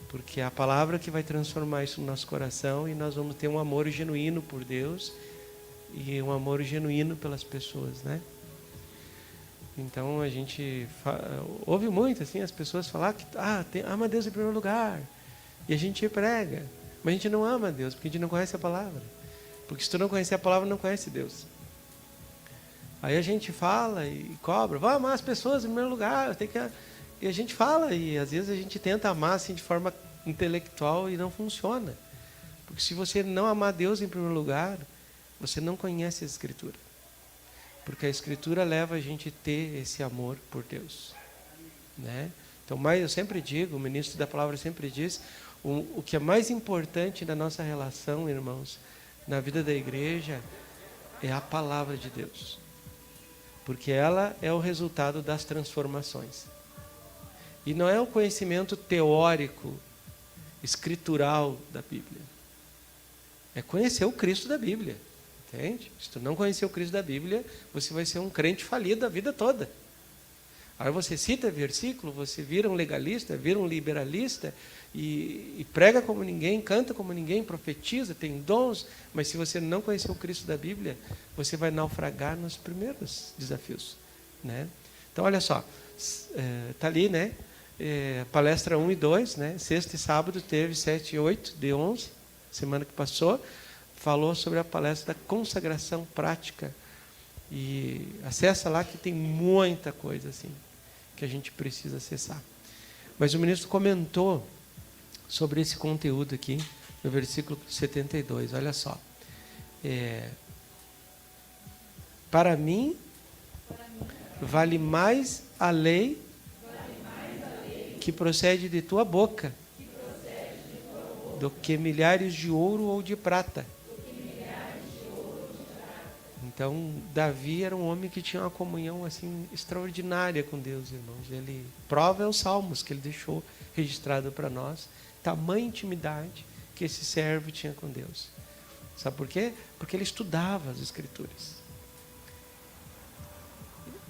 Porque é a palavra que vai transformar isso no nosso coração e nós vamos ter um amor genuíno por Deus e um amor genuíno pelas pessoas, né? Então a gente ouve muito assim as pessoas falar que ama Deus em primeiro lugar, e a gente prega, mas a gente não ama Deus porque a gente não conhece a palavra. Porque se tu não conhecer a palavra, não conhece Deus. Aí a gente fala e cobra, vai amar as pessoas em primeiro lugar, e a gente fala e às vezes a gente tenta amar assim de forma intelectual e não funciona. Porque se você não amar Deus em primeiro lugar, você não conhece a Escritura. Porque a Escritura leva a gente a ter esse amor por Deus, né? Então, mas eu sempre digo, o ministro da palavra sempre diz, o que é mais importante na nossa relação, irmãos, na vida da igreja, é a palavra de Deus. Porque ela é o resultado das transformações. E não é o conhecimento teórico, escritural da Bíblia. É conhecer o Cristo da Bíblia. Entende? Se tu não conhecer o Cristo da Bíblia, você vai ser um crente falido a vida toda. Aí você cita versículo, você vira um legalista, vira um liberalista e prega como ninguém, canta como ninguém, profetiza, tem dons, mas se você não conhecer o Cristo da Bíblia, você vai naufragar nos primeiros desafios, né? Então, olha só, está ali, né? Palestra 1 e 2, né? Sexta e sábado teve 7 e 8 de 11, semana que passou, falou sobre a palestra da consagração prática. E acessa lá que tem muita coisa assim que a gente precisa acessar. Mas o ministro comentou sobre esse conteúdo aqui, no versículo 72. Olha só. Para mim, vale mais a lei que procede de tua boca do que milhares de ouro ou de prata. Então, Davi era um homem que tinha uma comunhão assim extraordinária com Deus, irmãos. Ele prova os salmos que ele deixou registrado para nós, tamanha intimidade que esse servo tinha com Deus. Sabe por quê? Porque ele estudava as Escrituras.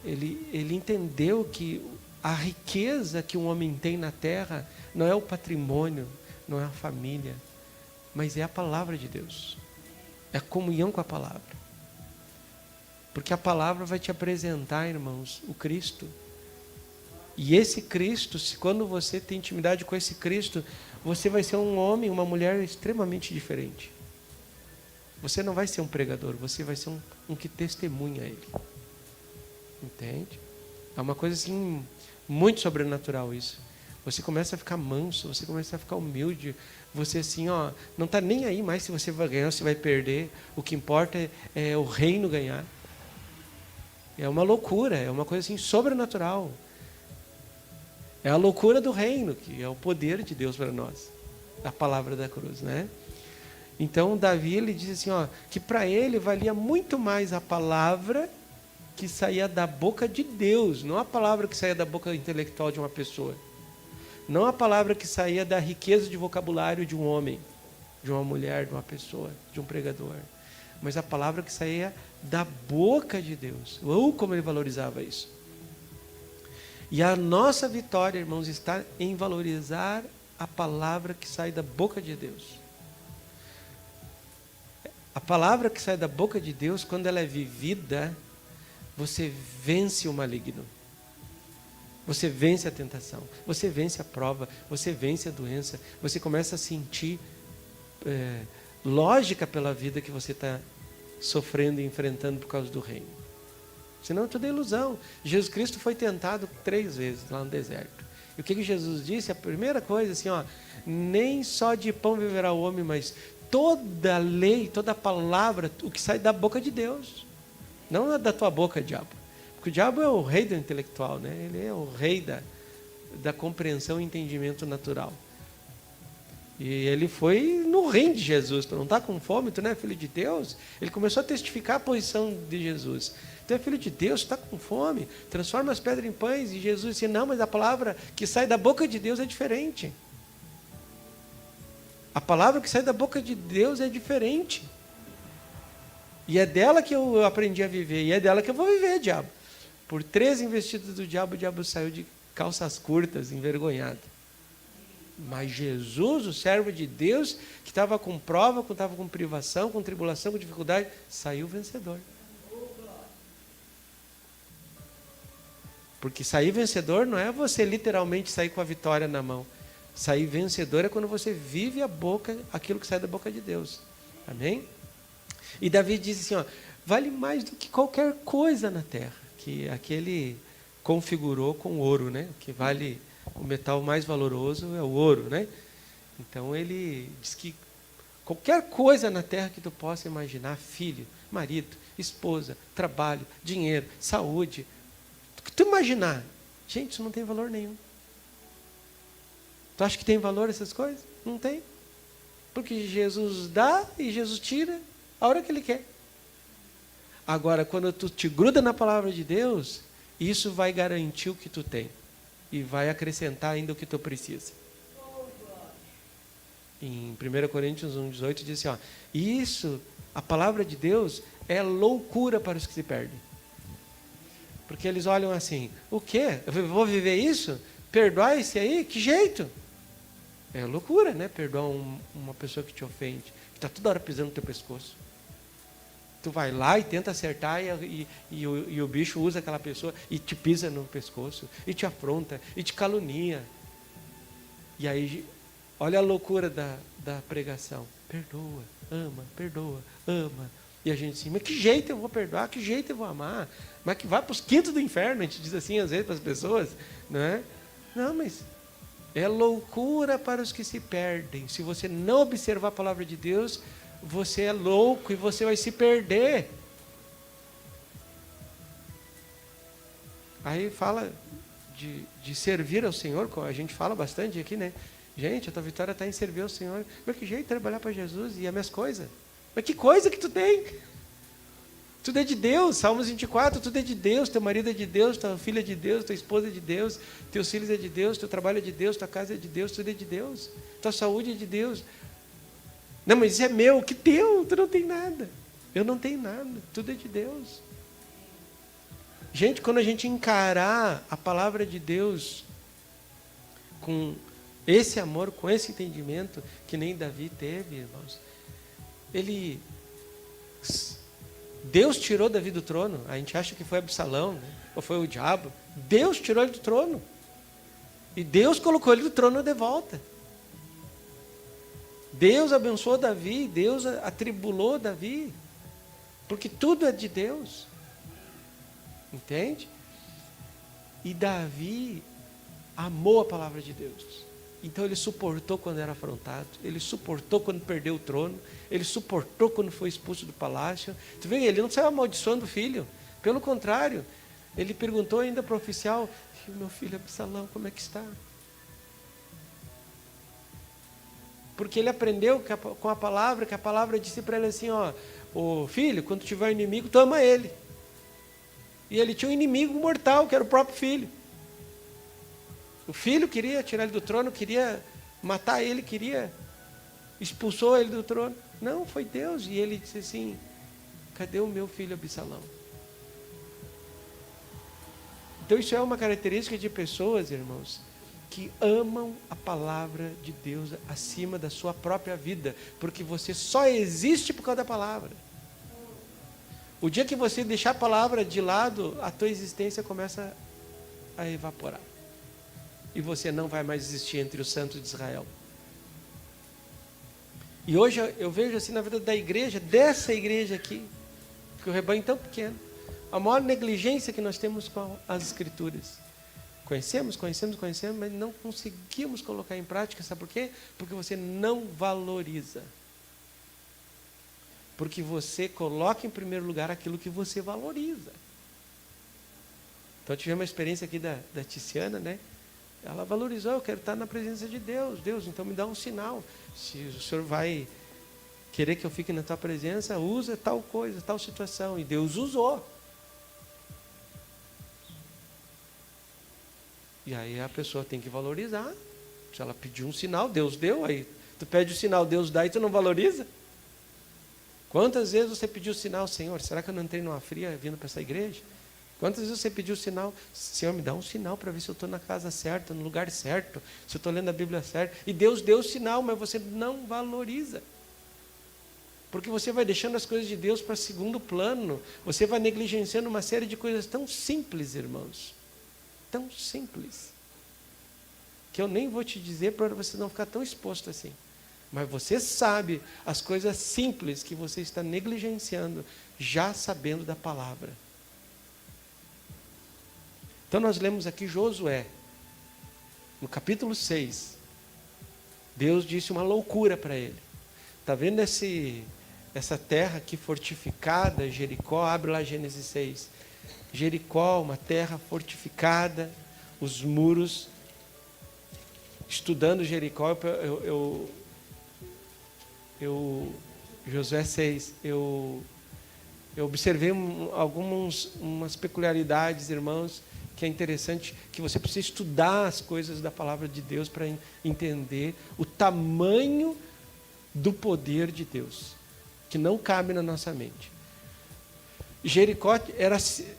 Ele entendeu que a riqueza que um homem tem na terra não é o patrimônio, não é a família, mas é a palavra de Deus. É a comunhão com a palavra. Porque a palavra vai te apresentar, irmãos, o Cristo. E esse Cristo, quando você tem intimidade com esse Cristo, você vai ser um homem, uma mulher extremamente diferente. Você não vai ser um pregador, você vai ser um que testemunha Ele. Entende? É uma coisa assim, muito sobrenatural isso. Você começa a ficar manso, você começa a ficar humilde. Você assim, não está nem aí mais se você vai ganhar ou se vai perder. O que importa é o reino ganhar. É uma loucura, é uma coisa assim sobrenatural. É a loucura do reino, que é o poder de Deus para nós. A palavra da cruz, né? Então Davi, ele diz assim, ó, que para ele valia muito mais a palavra que saía da boca de Deus, não a palavra que saía da boca intelectual de uma pessoa. Não a palavra que saía da riqueza de vocabulário de um homem, de uma mulher, de uma pessoa, de um pregador. Mas a palavra que saía da boca de Deus. Como ele valorizava isso. E a nossa vitória, irmãos, está em valorizar a palavra que sai da boca de Deus. A palavra que sai da boca de Deus, quando ela é vivida, você vence o maligno. Você vence a tentação. Você vence a prova. Você vence a doença. Você começa a sentir lógica pela vida que você está sofrendo e enfrentando por causa do reino. Senão tudo é ilusão. Jesus Cristo foi tentado 3 vezes lá no deserto. E o que Jesus disse? A primeira coisa assim, ó, nem só de pão viverá o homem, mas toda a lei, toda a palavra, o que sai da boca de Deus. Não da tua boca, diabo. Porque o diabo é o rei do intelectual, né? Ele é o rei da compreensão e entendimento natural. E ele foi no reino de Jesus. Tu não está com fome, tu não é filho de Deus? Ele começou a testificar a posição de Jesus. Tu é filho de Deus, tu está com fome, transforma as pedras em pães. E Jesus disse, não, mas a palavra que sai da boca de Deus é diferente. A palavra que sai da boca de Deus é diferente. E é dela que eu aprendi a viver. E é dela que eu vou viver, diabo. Por 3 investidas do diabo, o diabo saiu de calças curtas, envergonhado. Mas Jesus, o servo de Deus, que estava com prova, que estava com privação, com tribulação, com dificuldade, saiu vencedor. Porque sair vencedor não é você literalmente sair com a vitória na mão. Sair vencedor é quando você vive a boca, aquilo que sai da boca de Deus. Amém? E Davi diz assim, ó, vale mais do que qualquer coisa na terra. Que aquele configurou com ouro, né? Que vale, o metal mais valoroso é o ouro, né? Então ele diz que qualquer coisa na terra que tu possa imaginar, filho, marido, esposa, trabalho, dinheiro, saúde, o que tu imaginar, gente, isso não tem valor nenhum. Tu acha que tem valor essas coisas? Não tem. Porque Jesus dá e Jesus tira a hora que Ele quer. Agora, quando tu te gruda na palavra de Deus, isso vai garantir o que tu tem. E vai acrescentar ainda o que tu precisa. Em 1 Coríntios 1,18 diz assim, ó, isso, a palavra de Deus é loucura para os que se perdem. Porque eles olham assim, o quê? Eu vou viver isso? Perdoar esse aí? Que jeito? É loucura, né? Perdoar uma pessoa que te ofende, que está toda hora pisando no teu pescoço. Tu vai lá e tenta acertar e o bicho usa aquela pessoa e te pisa no pescoço, e te afronta, e te calunia. E aí, olha a loucura da pregação. Perdoa, ama. E a gente assim, mas que jeito eu vou perdoar? Que jeito eu vou amar? Mas que vai para os quintos do inferno, a gente diz assim às vezes para as pessoas, não é? Não, mas é loucura para os que se perdem. Se você não observar a palavra de Deus, você é louco e você vai se perder. Aí fala de servir ao Senhor, a gente fala bastante aqui, né? Gente, a tua vitória está em servir ao Senhor. Mas que jeito de trabalhar para Jesus e as minhas coisas? Mas que coisa que tu tem? Tudo é de Deus, Salmos 24, tudo é de Deus, teu marido é de Deus, tua filha é de Deus, tua esposa é de Deus, teus filhos é de Deus, teu trabalho é de Deus, tua casa é de Deus, tudo é de Deus, tua saúde é de Deus. Não, mas isso é meu, que teu? Tu não tem nada. Eu não tenho nada, tudo é de Deus. Gente, quando a gente encarar a palavra de Deus com esse amor, com esse entendimento, que nem Davi teve, irmãos, Deus tirou Davi do trono. A gente acha que foi Absalão, né? Ou foi o diabo. Deus tirou ele do trono. E Deus colocou ele do trono de volta. Deus abençoou Davi, Deus atribulou Davi. Porque tudo é de Deus. Entende? E Davi amou a palavra de Deus. Então ele suportou quando era afrontado, ele suportou quando perdeu o trono, ele suportou quando foi expulso do palácio. Tu vê, ele não saiu amaldiçoando o filho. Pelo contrário, ele perguntou ainda para o oficial: e o meu filho Absalão, como é que está? Porque ele aprendeu com a palavra, que a palavra disse para ele assim, ó, o filho, quando tiver um inimigo, tu ama ele. E ele tinha um inimigo mortal, que era o próprio filho. O filho queria tirar ele do trono, queria matar ele, expulsou ele do trono. Não, foi Deus. E ele disse assim: cadê o meu filho Absalão? Então isso é uma característica de pessoas, irmãos, que amam a palavra de Deus acima da sua própria vida, porque você só existe por causa da palavra. O dia que você deixar a palavra de lado, a tua existência começa a evaporar. E você não vai mais existir entre os santos de Israel. E hoje eu vejo assim na vida da igreja, dessa igreja aqui, que o rebanho é tão pequeno, a maior negligência que nós temos com as Escrituras. Conhecemos, mas não conseguimos colocar em prática. Sabe por quê? Porque você não valoriza. Porque você coloca em primeiro lugar aquilo que você valoriza. Então, eu tive uma experiência aqui da Tiziana, né? Ela valorizou: eu quero estar na presença de Deus. Deus, então me dá um sinal. Se o Senhor vai querer que eu fique na tua presença, usa tal coisa, tal situação. E Deus usou. E aí a pessoa tem que valorizar. Se ela pediu um sinal, Deus deu. Aí tu pede o sinal, Deus dá, e tu não valoriza. Quantas vezes você pediu o sinal: Senhor, será que eu não entrei numa fria vindo para essa igreja? Quantas vezes você pediu o sinal: Senhor, me dá um sinal para ver se eu estou na casa certa, no lugar certo, se eu estou lendo a Bíblia certa. E Deus deu o sinal, mas você não valoriza. Porque você vai deixando as coisas de Deus para segundo plano. Você vai negligenciando uma série de coisas tão simples, irmãos. Tão simples. Que eu nem vou te dizer para você não ficar tão exposto assim. Mas você sabe as coisas simples que você está negligenciando, já sabendo da palavra. Então nós lemos aqui Josué, no capítulo 6. Deus disse uma loucura para ele. Está vendo essa terra aqui fortificada, Jericó? Abre lá Gênesis 6. Jericó, uma terra fortificada, os muros. Estudando Jericó, Josué 6, eu observei umas peculiaridades, irmãos, que é interessante, que você precisa estudar as coisas da palavra de Deus para entender o tamanho do poder de Deus, que não cabe na nossa mente. Jericó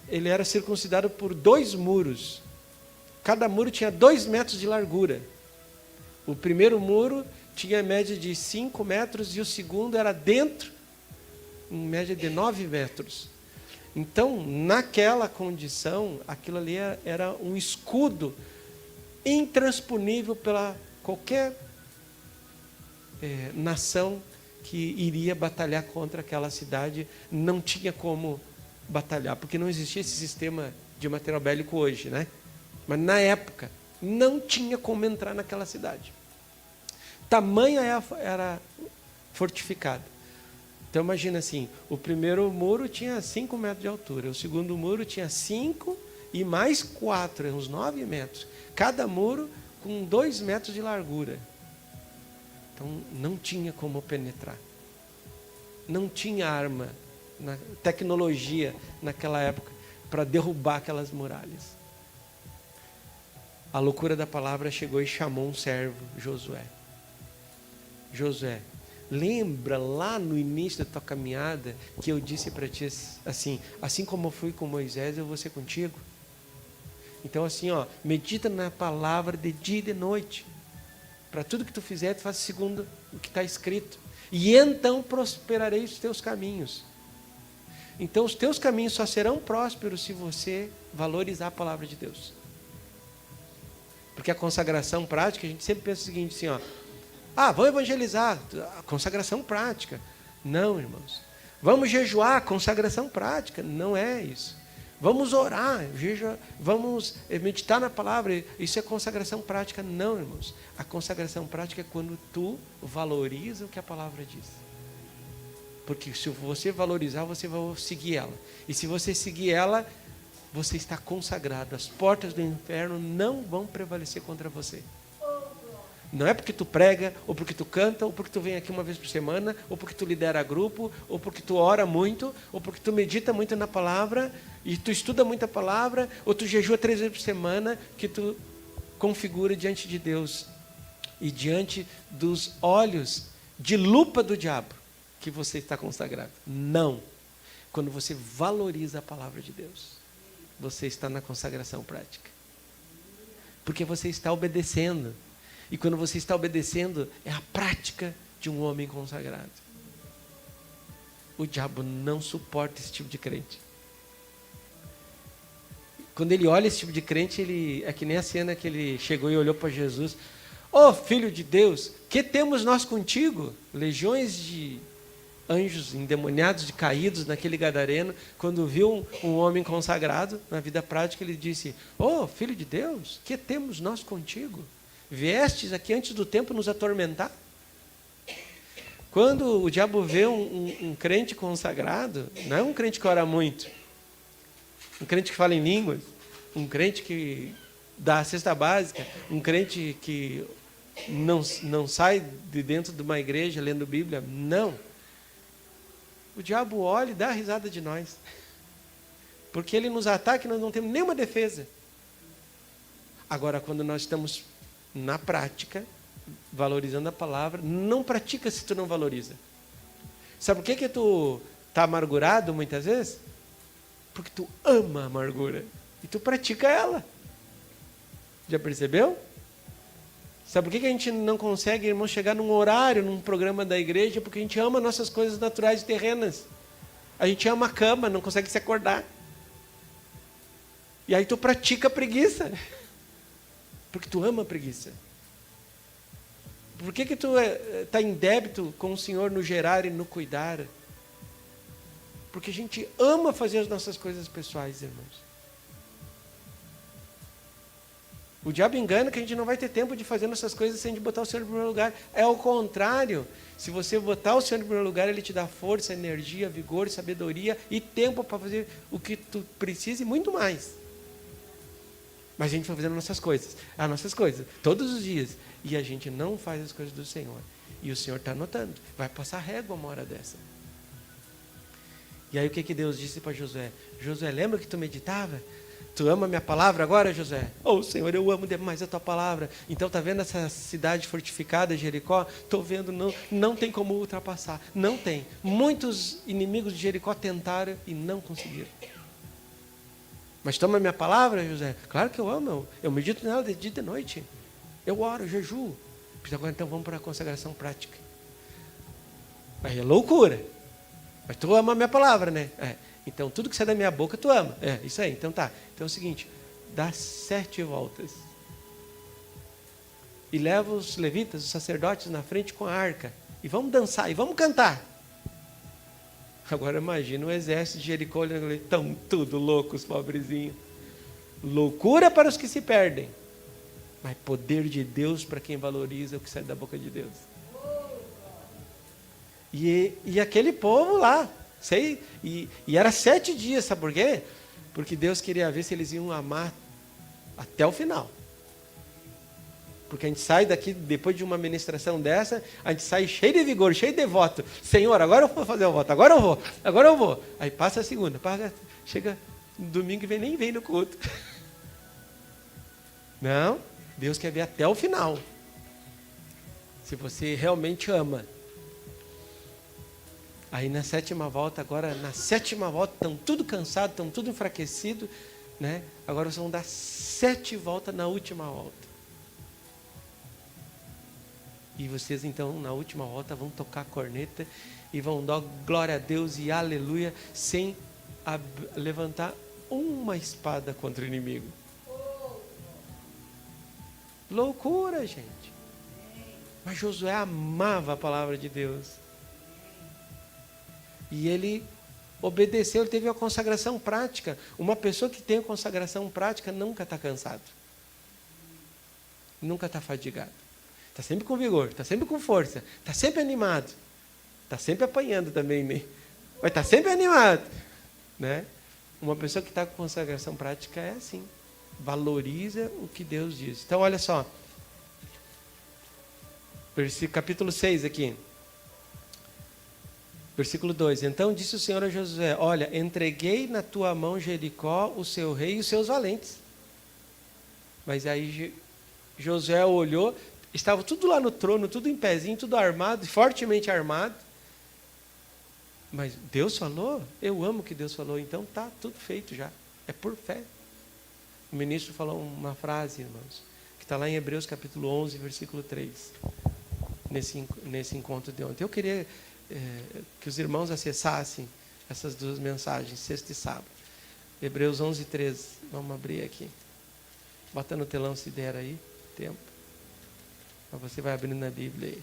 ele era circuncidado por 2 muros. Cada muro tinha 2 metros de largura. O primeiro muro tinha média de 5 metros e o segundo era dentro, em média de 9 metros. Então, naquela condição, aquilo ali era um escudo intransponível pela qualquer nação que iria batalhar contra aquela cidade. Não tinha como batalhar, porque não existia esse sistema de material bélico hoje, né? Mas na época não tinha como entrar naquela cidade. Tamanha era fortificada. Então imagina assim, o primeiro muro tinha 5 metros de altura, o segundo muro tinha 5 e mais 4, uns 9 metros. Cada muro com 2 metros de largura. Então não tinha como penetrar. Não tinha arma, tecnologia naquela época para derrubar aquelas muralhas. A loucura da palavra chegou e chamou um servo, Josué. Josué, lembra lá no início da tua caminhada que eu disse para ti assim como eu fui com Moisés, eu vou ser contigo? Então assim, medita na palavra de dia e de noite. Para tudo que tu fizer, tu faz segundo o que está escrito. E então prosperarei os teus caminhos. Então os teus caminhos só serão prósperos se você valorizar a palavra de Deus. Porque a consagração prática, a gente sempre pensa o seguinte, assim, vou evangelizar, a consagração prática. Não, irmãos. Vamos jejuar, consagração prática. Não é isso. Vamos orar, vamos meditar na palavra. Isso é consagração prática. Não, irmãos. A consagração prática é quando tu valoriza o que a palavra diz. Porque se você valorizar, você vai seguir ela. E se você seguir ela, você está consagrado. As portas do inferno não vão prevalecer contra você. Não é porque tu prega, ou porque tu canta, ou porque tu vem aqui uma vez por semana, ou porque tu lidera grupo, ou porque tu ora muito, ou porque tu medita muito na palavra, e tu estuda muito a palavra, ou tu jejua 3 vezes por semana, que tu configura diante de Deus e diante dos olhos de lupa do diabo que você está consagrado. Não. Quando você valoriza a palavra de Deus, você está na consagração prática. Porque você está obedecendo. E quando você está obedecendo, é a prática de um homem consagrado. O diabo não suporta esse tipo de crente. Quando ele olha esse tipo de crente, é que nem a cena que ele chegou e olhou para Jesus. Ó, Filho de Deus, que temos nós contigo? Legiões de anjos endemoniados, caídos naquele gadareno. Quando viu um homem consagrado na vida prática, ele disse: ó, Filho de Deus, que temos nós contigo? Viestes aqui antes do tempo nos atormentar? Quando o diabo vê um crente consagrado, não é um crente que ora muito, um crente que fala em línguas, um crente que dá a cesta básica, um crente que não sai de dentro de uma igreja lendo Bíblia, não. O diabo olha e dá risada de nós, porque ele nos ataca e nós não temos nenhuma defesa. Agora, quando nós estamos na prática, valorizando a palavra, não pratica se tu não valoriza. Sabe por que tu está amargurado muitas vezes? Porque tu ama a amargura e tu pratica ela. Já percebeu? Sabe por que a gente não consegue, irmão, chegar num horário, num programa da igreja? Porque a gente ama nossas coisas naturais e terrenas. A gente ama a cama, não consegue se acordar. E aí tu pratica a preguiça. Porque tu ama a preguiça. Por que tu está em débito com o Senhor no gerar e no cuidar? Porque a gente ama fazer as nossas coisas pessoais, irmãos. O diabo engana que a gente não vai ter tempo de fazer nossas coisas sem de botar o Senhor em primeiro lugar. É o contrário. Se você botar o Senhor em primeiro lugar, Ele te dá força, energia, vigor, sabedoria e tempo para fazer o que tu precisa e muito mais. Mas a gente vai fazendo as nossas coisas, todos os dias. E a gente não faz as coisas do Senhor. E o Senhor está notando. Vai passar régua uma hora dessa. E aí o que Deus disse para Josué? Josué, lembra que tu meditava? Tu ama a minha palavra agora, Josué? Oh, Senhor, eu amo demais a tua palavra. Então, está vendo essa cidade fortificada, Jericó? Estou vendo, não tem como ultrapassar. Não tem. Muitos inimigos de Jericó tentaram e não conseguiram. Mas toma a minha palavra, José? Claro que eu amo. Eu medito nela de dia e de noite. Eu oro, eu jejuo. Agora, então, vamos para a consagração prática. Aí é loucura. Mas tu ama a minha palavra, né? Então, tudo que sai da minha boca, tu ama. Isso aí. Então, tá. Então, é o seguinte. Dá 7 voltas. E leva os levitas, os sacerdotes, na frente com a arca. E vamos dançar, e vamos cantar. Agora imagina o exército de Jericó olhando ali, estão tudo loucos, pobrezinhos. Loucura para os que se perdem, mas poder de Deus para quem valoriza o que sai da boca de Deus. E aquele povo lá, e era 7 dias, sabe por quê? Porque Deus queria ver se eles iam amar até o final. Porque a gente sai daqui, depois de uma ministração dessa, a gente sai cheio de vigor, cheio de voto. Senhor, agora eu vou fazer o voto, agora eu vou. Aí passa a segunda, chega no domingo e nem vem no culto. Não, Deus quer ver até o final. Se você realmente ama. Aí na 7ª volta, estão tudo cansados, estão tudo enfraquecidos, né? Agora vocês vão dar 7 voltas na última volta. E vocês, então, na última volta, vão tocar a corneta e vão dar glória a Deus e aleluia, sem levantar uma espada contra o inimigo. Loucura, gente. Mas Josué amava a palavra de Deus. E ele obedeceu, ele teve uma consagração prática. Uma pessoa que tem consagração prática nunca está cansado. Nunca está fadigado. Está sempre com vigor, está sempre com força, está sempre animado, está sempre apanhando também, né? Mas está sempre animado, né? Uma pessoa que está com consagração prática é assim, valoriza o que Deus diz. Então, olha só, capítulo 6 aqui, versículo 2. Então disse o Senhor a Josué: olha, entreguei na tua mão Jericó, o seu rei e os seus valentes. Mas aí Josué olhou, estava tudo lá no trono, tudo em pezinho, tudo armado, fortemente armado. Mas Deus falou, eu amo o que Deus falou, então está tudo feito já, é por fé. O ministro falou uma frase, irmãos, que está lá em Hebreus capítulo 11, versículo 3, nesse encontro de ontem. Eu queria que os irmãos acessassem essas duas mensagens, sexta e sábado. Hebreus 11, 13, vamos abrir aqui. Bota no telão se der aí, tempo. Mas você vai abrindo na Bíblia aí.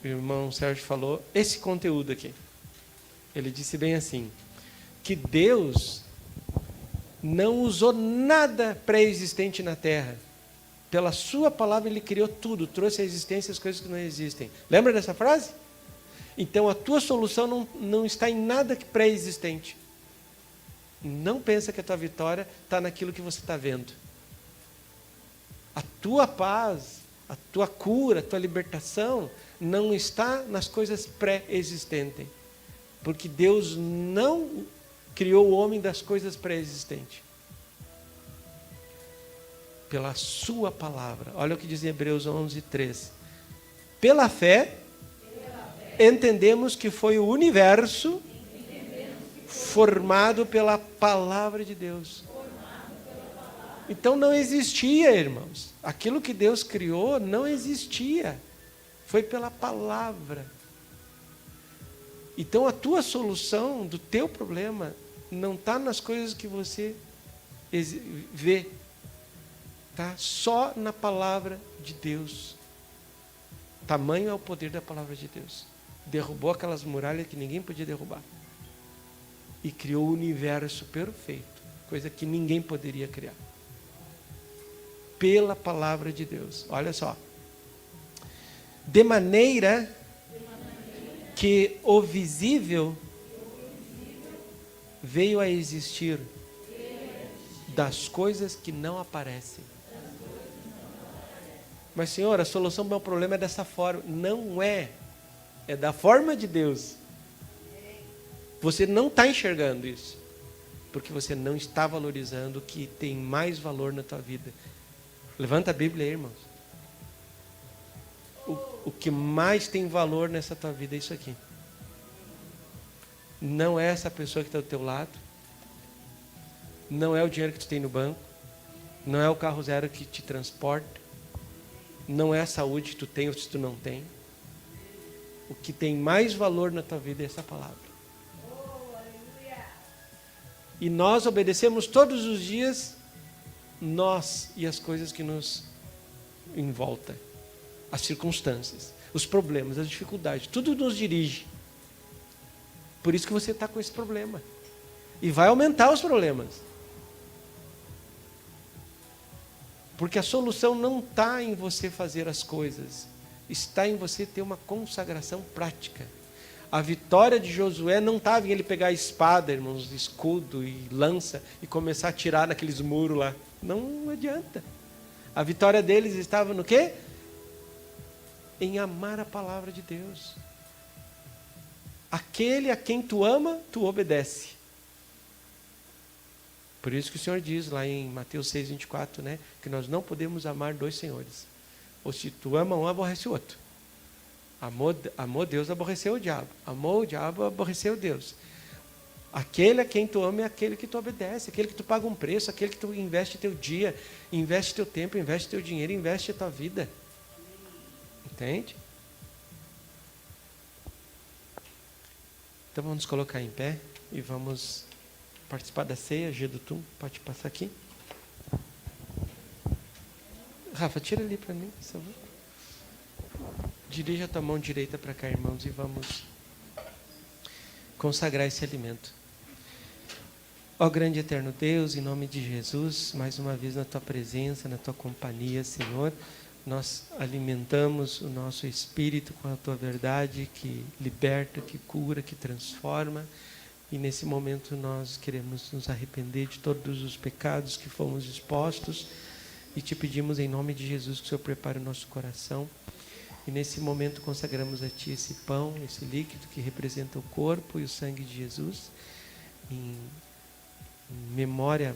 O irmão Sérgio falou esse conteúdo aqui. Ele disse bem assim, que Deus não usou nada pré-existente na terra. Pela sua palavra Ele criou tudo, trouxe à existência as coisas que não existem. Lembra dessa frase? Então a tua solução não está em nada pré-existente. Não pensa que a tua vitória está naquilo que você está vendo. A tua paz, a tua cura, a tua libertação não está nas coisas pré-existentes. Porque Deus não criou o homem das coisas pré-existentes. Pela sua palavra. Olha o que diz em Hebreus 11, 3. Pela fé, entendemos que foi o universo formado pela palavra de Deus. Então não existia, irmãos. Aquilo que Deus criou não existia. Foi pela palavra. Então a tua solução do teu problema não está nas coisas que você vê. Está só na palavra de Deus. Tamanho é o poder da palavra de Deus. Derrubou aquelas muralhas que ninguém podia derrubar. E criou o universo perfeito. Coisa que ninguém poderia criar. Pela palavra de Deus. Olha só. De maneira que o visível veio a existir das coisas que não aparecem. Mas, Senhor, a solução do meu problema é dessa forma. Não é. É da forma de Deus. Você não está enxergando isso. Porque você não está valorizando o que tem mais valor na tua vida. Levanta a Bíblia aí, irmãos. O que mais tem valor nessa tua vida é isso aqui. Não é essa pessoa que está do teu lado. Não é o dinheiro que tu tem no banco. Não é o carro zero que te transporta. Não é a saúde que tu tem ou se tu não tem. O que tem mais valor na tua vida é essa palavra. E nós obedecemos todos os dias, nós e as coisas que nos envolta. As circunstâncias, os problemas, as dificuldades, tudo nos dirige. Por isso que você está com esse problema. E vai aumentar os problemas. Porque a solução não está em você fazer as coisas. Está em você ter uma consagração prática. A vitória de Josué não estava em ele pegar a espada, irmãos, escudo e lança e começar a atirar naqueles muros lá. Não adianta. A vitória deles estava no quê? Em amar a palavra de Deus. Aquele a quem tu ama, tu obedece. Por isso que o Senhor diz lá em Mateus 6, 24, né, que nós não podemos amar dois senhores. Ou se tu ama um, aborrece o outro. Amou Deus, aborreceu o diabo. Amou o diabo, aborreceu Deus. Aquele a quem tu ama é aquele que tu obedece, aquele que tu paga um preço, aquele que tu investe teu dia, investe teu tempo, investe teu dinheiro, investe a tua vida. Entende? Então vamos nos colocar em pé e vamos participar da ceia. G do Tum, pode passar aqui. Rafa, tira ali para mim, por favor. Dirija a tua mão direita para cá, irmãos, e vamos consagrar esse alimento. Ó grande e eterno Deus, em nome de Jesus, mais uma vez na Tua presença, na Tua companhia, Senhor, nós alimentamos o nosso espírito com a Tua verdade que liberta, que cura, que transforma. E nesse momento nós queremos nos arrepender de todos os pecados que fomos expostos e Te pedimos em nome de Jesus que o Senhor prepare o nosso coração. E nesse momento consagramos a Ti esse pão, esse líquido que representa o corpo e o sangue de Jesus, em memória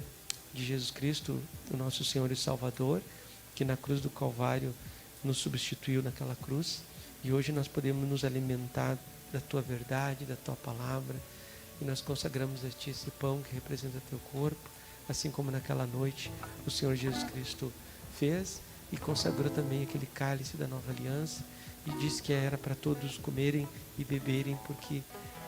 de Jesus Cristo, o nosso Senhor e Salvador, que na cruz do Calvário nos substituiu naquela cruz. E hoje nós podemos nos alimentar da Tua verdade, da Tua palavra. E nós consagramos a Ti esse pão que representa Teu corpo, assim como naquela noite o Senhor Jesus Cristo fez e consagrou também aquele cálice da nova aliança e disse que era para todos comerem e beberem, porque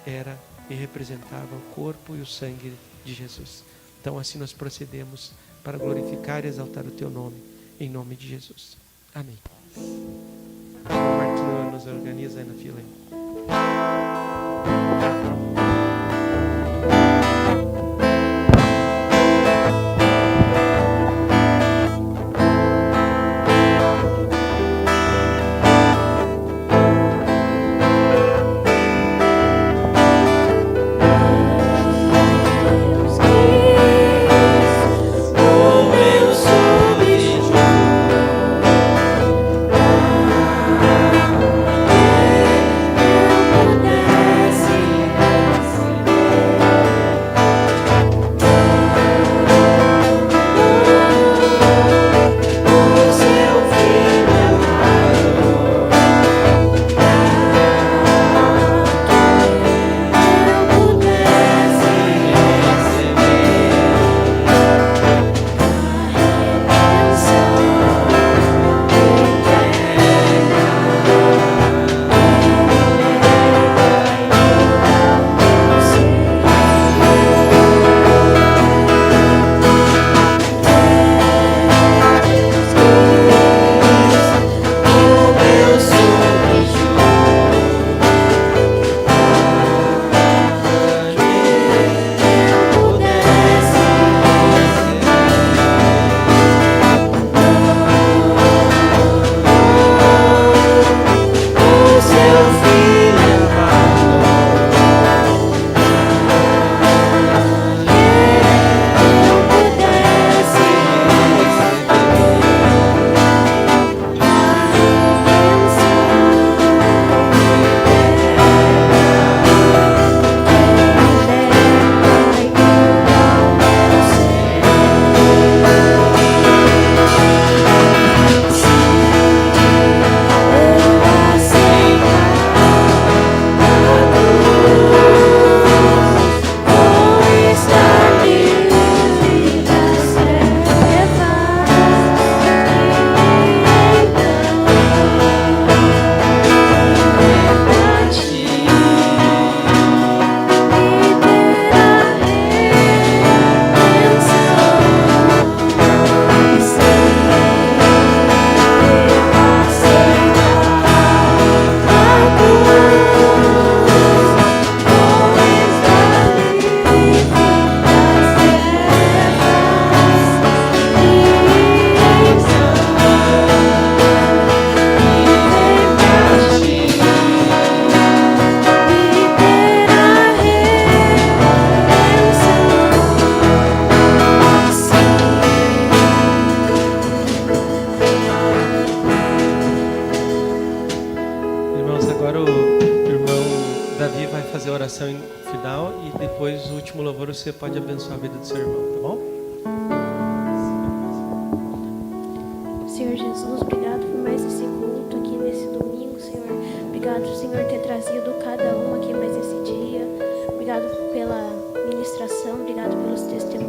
era e representava o corpo e o sangue de Jesus. Então assim nós procedemos para glorificar e exaltar o Teu nome, em nome de Jesus. Amém. O Marquinhos nos organiza aí na fila aí. final e depois o último louvor você pode abençoar a vida do seu irmão, tá bom? Senhor Jesus, obrigado por mais esse culto aqui nesse domingo, Senhor. Obrigado por o Senhor ter trazido cada um aqui mais esse dia. Obrigado pela ministração, obrigado pelos testemunhos.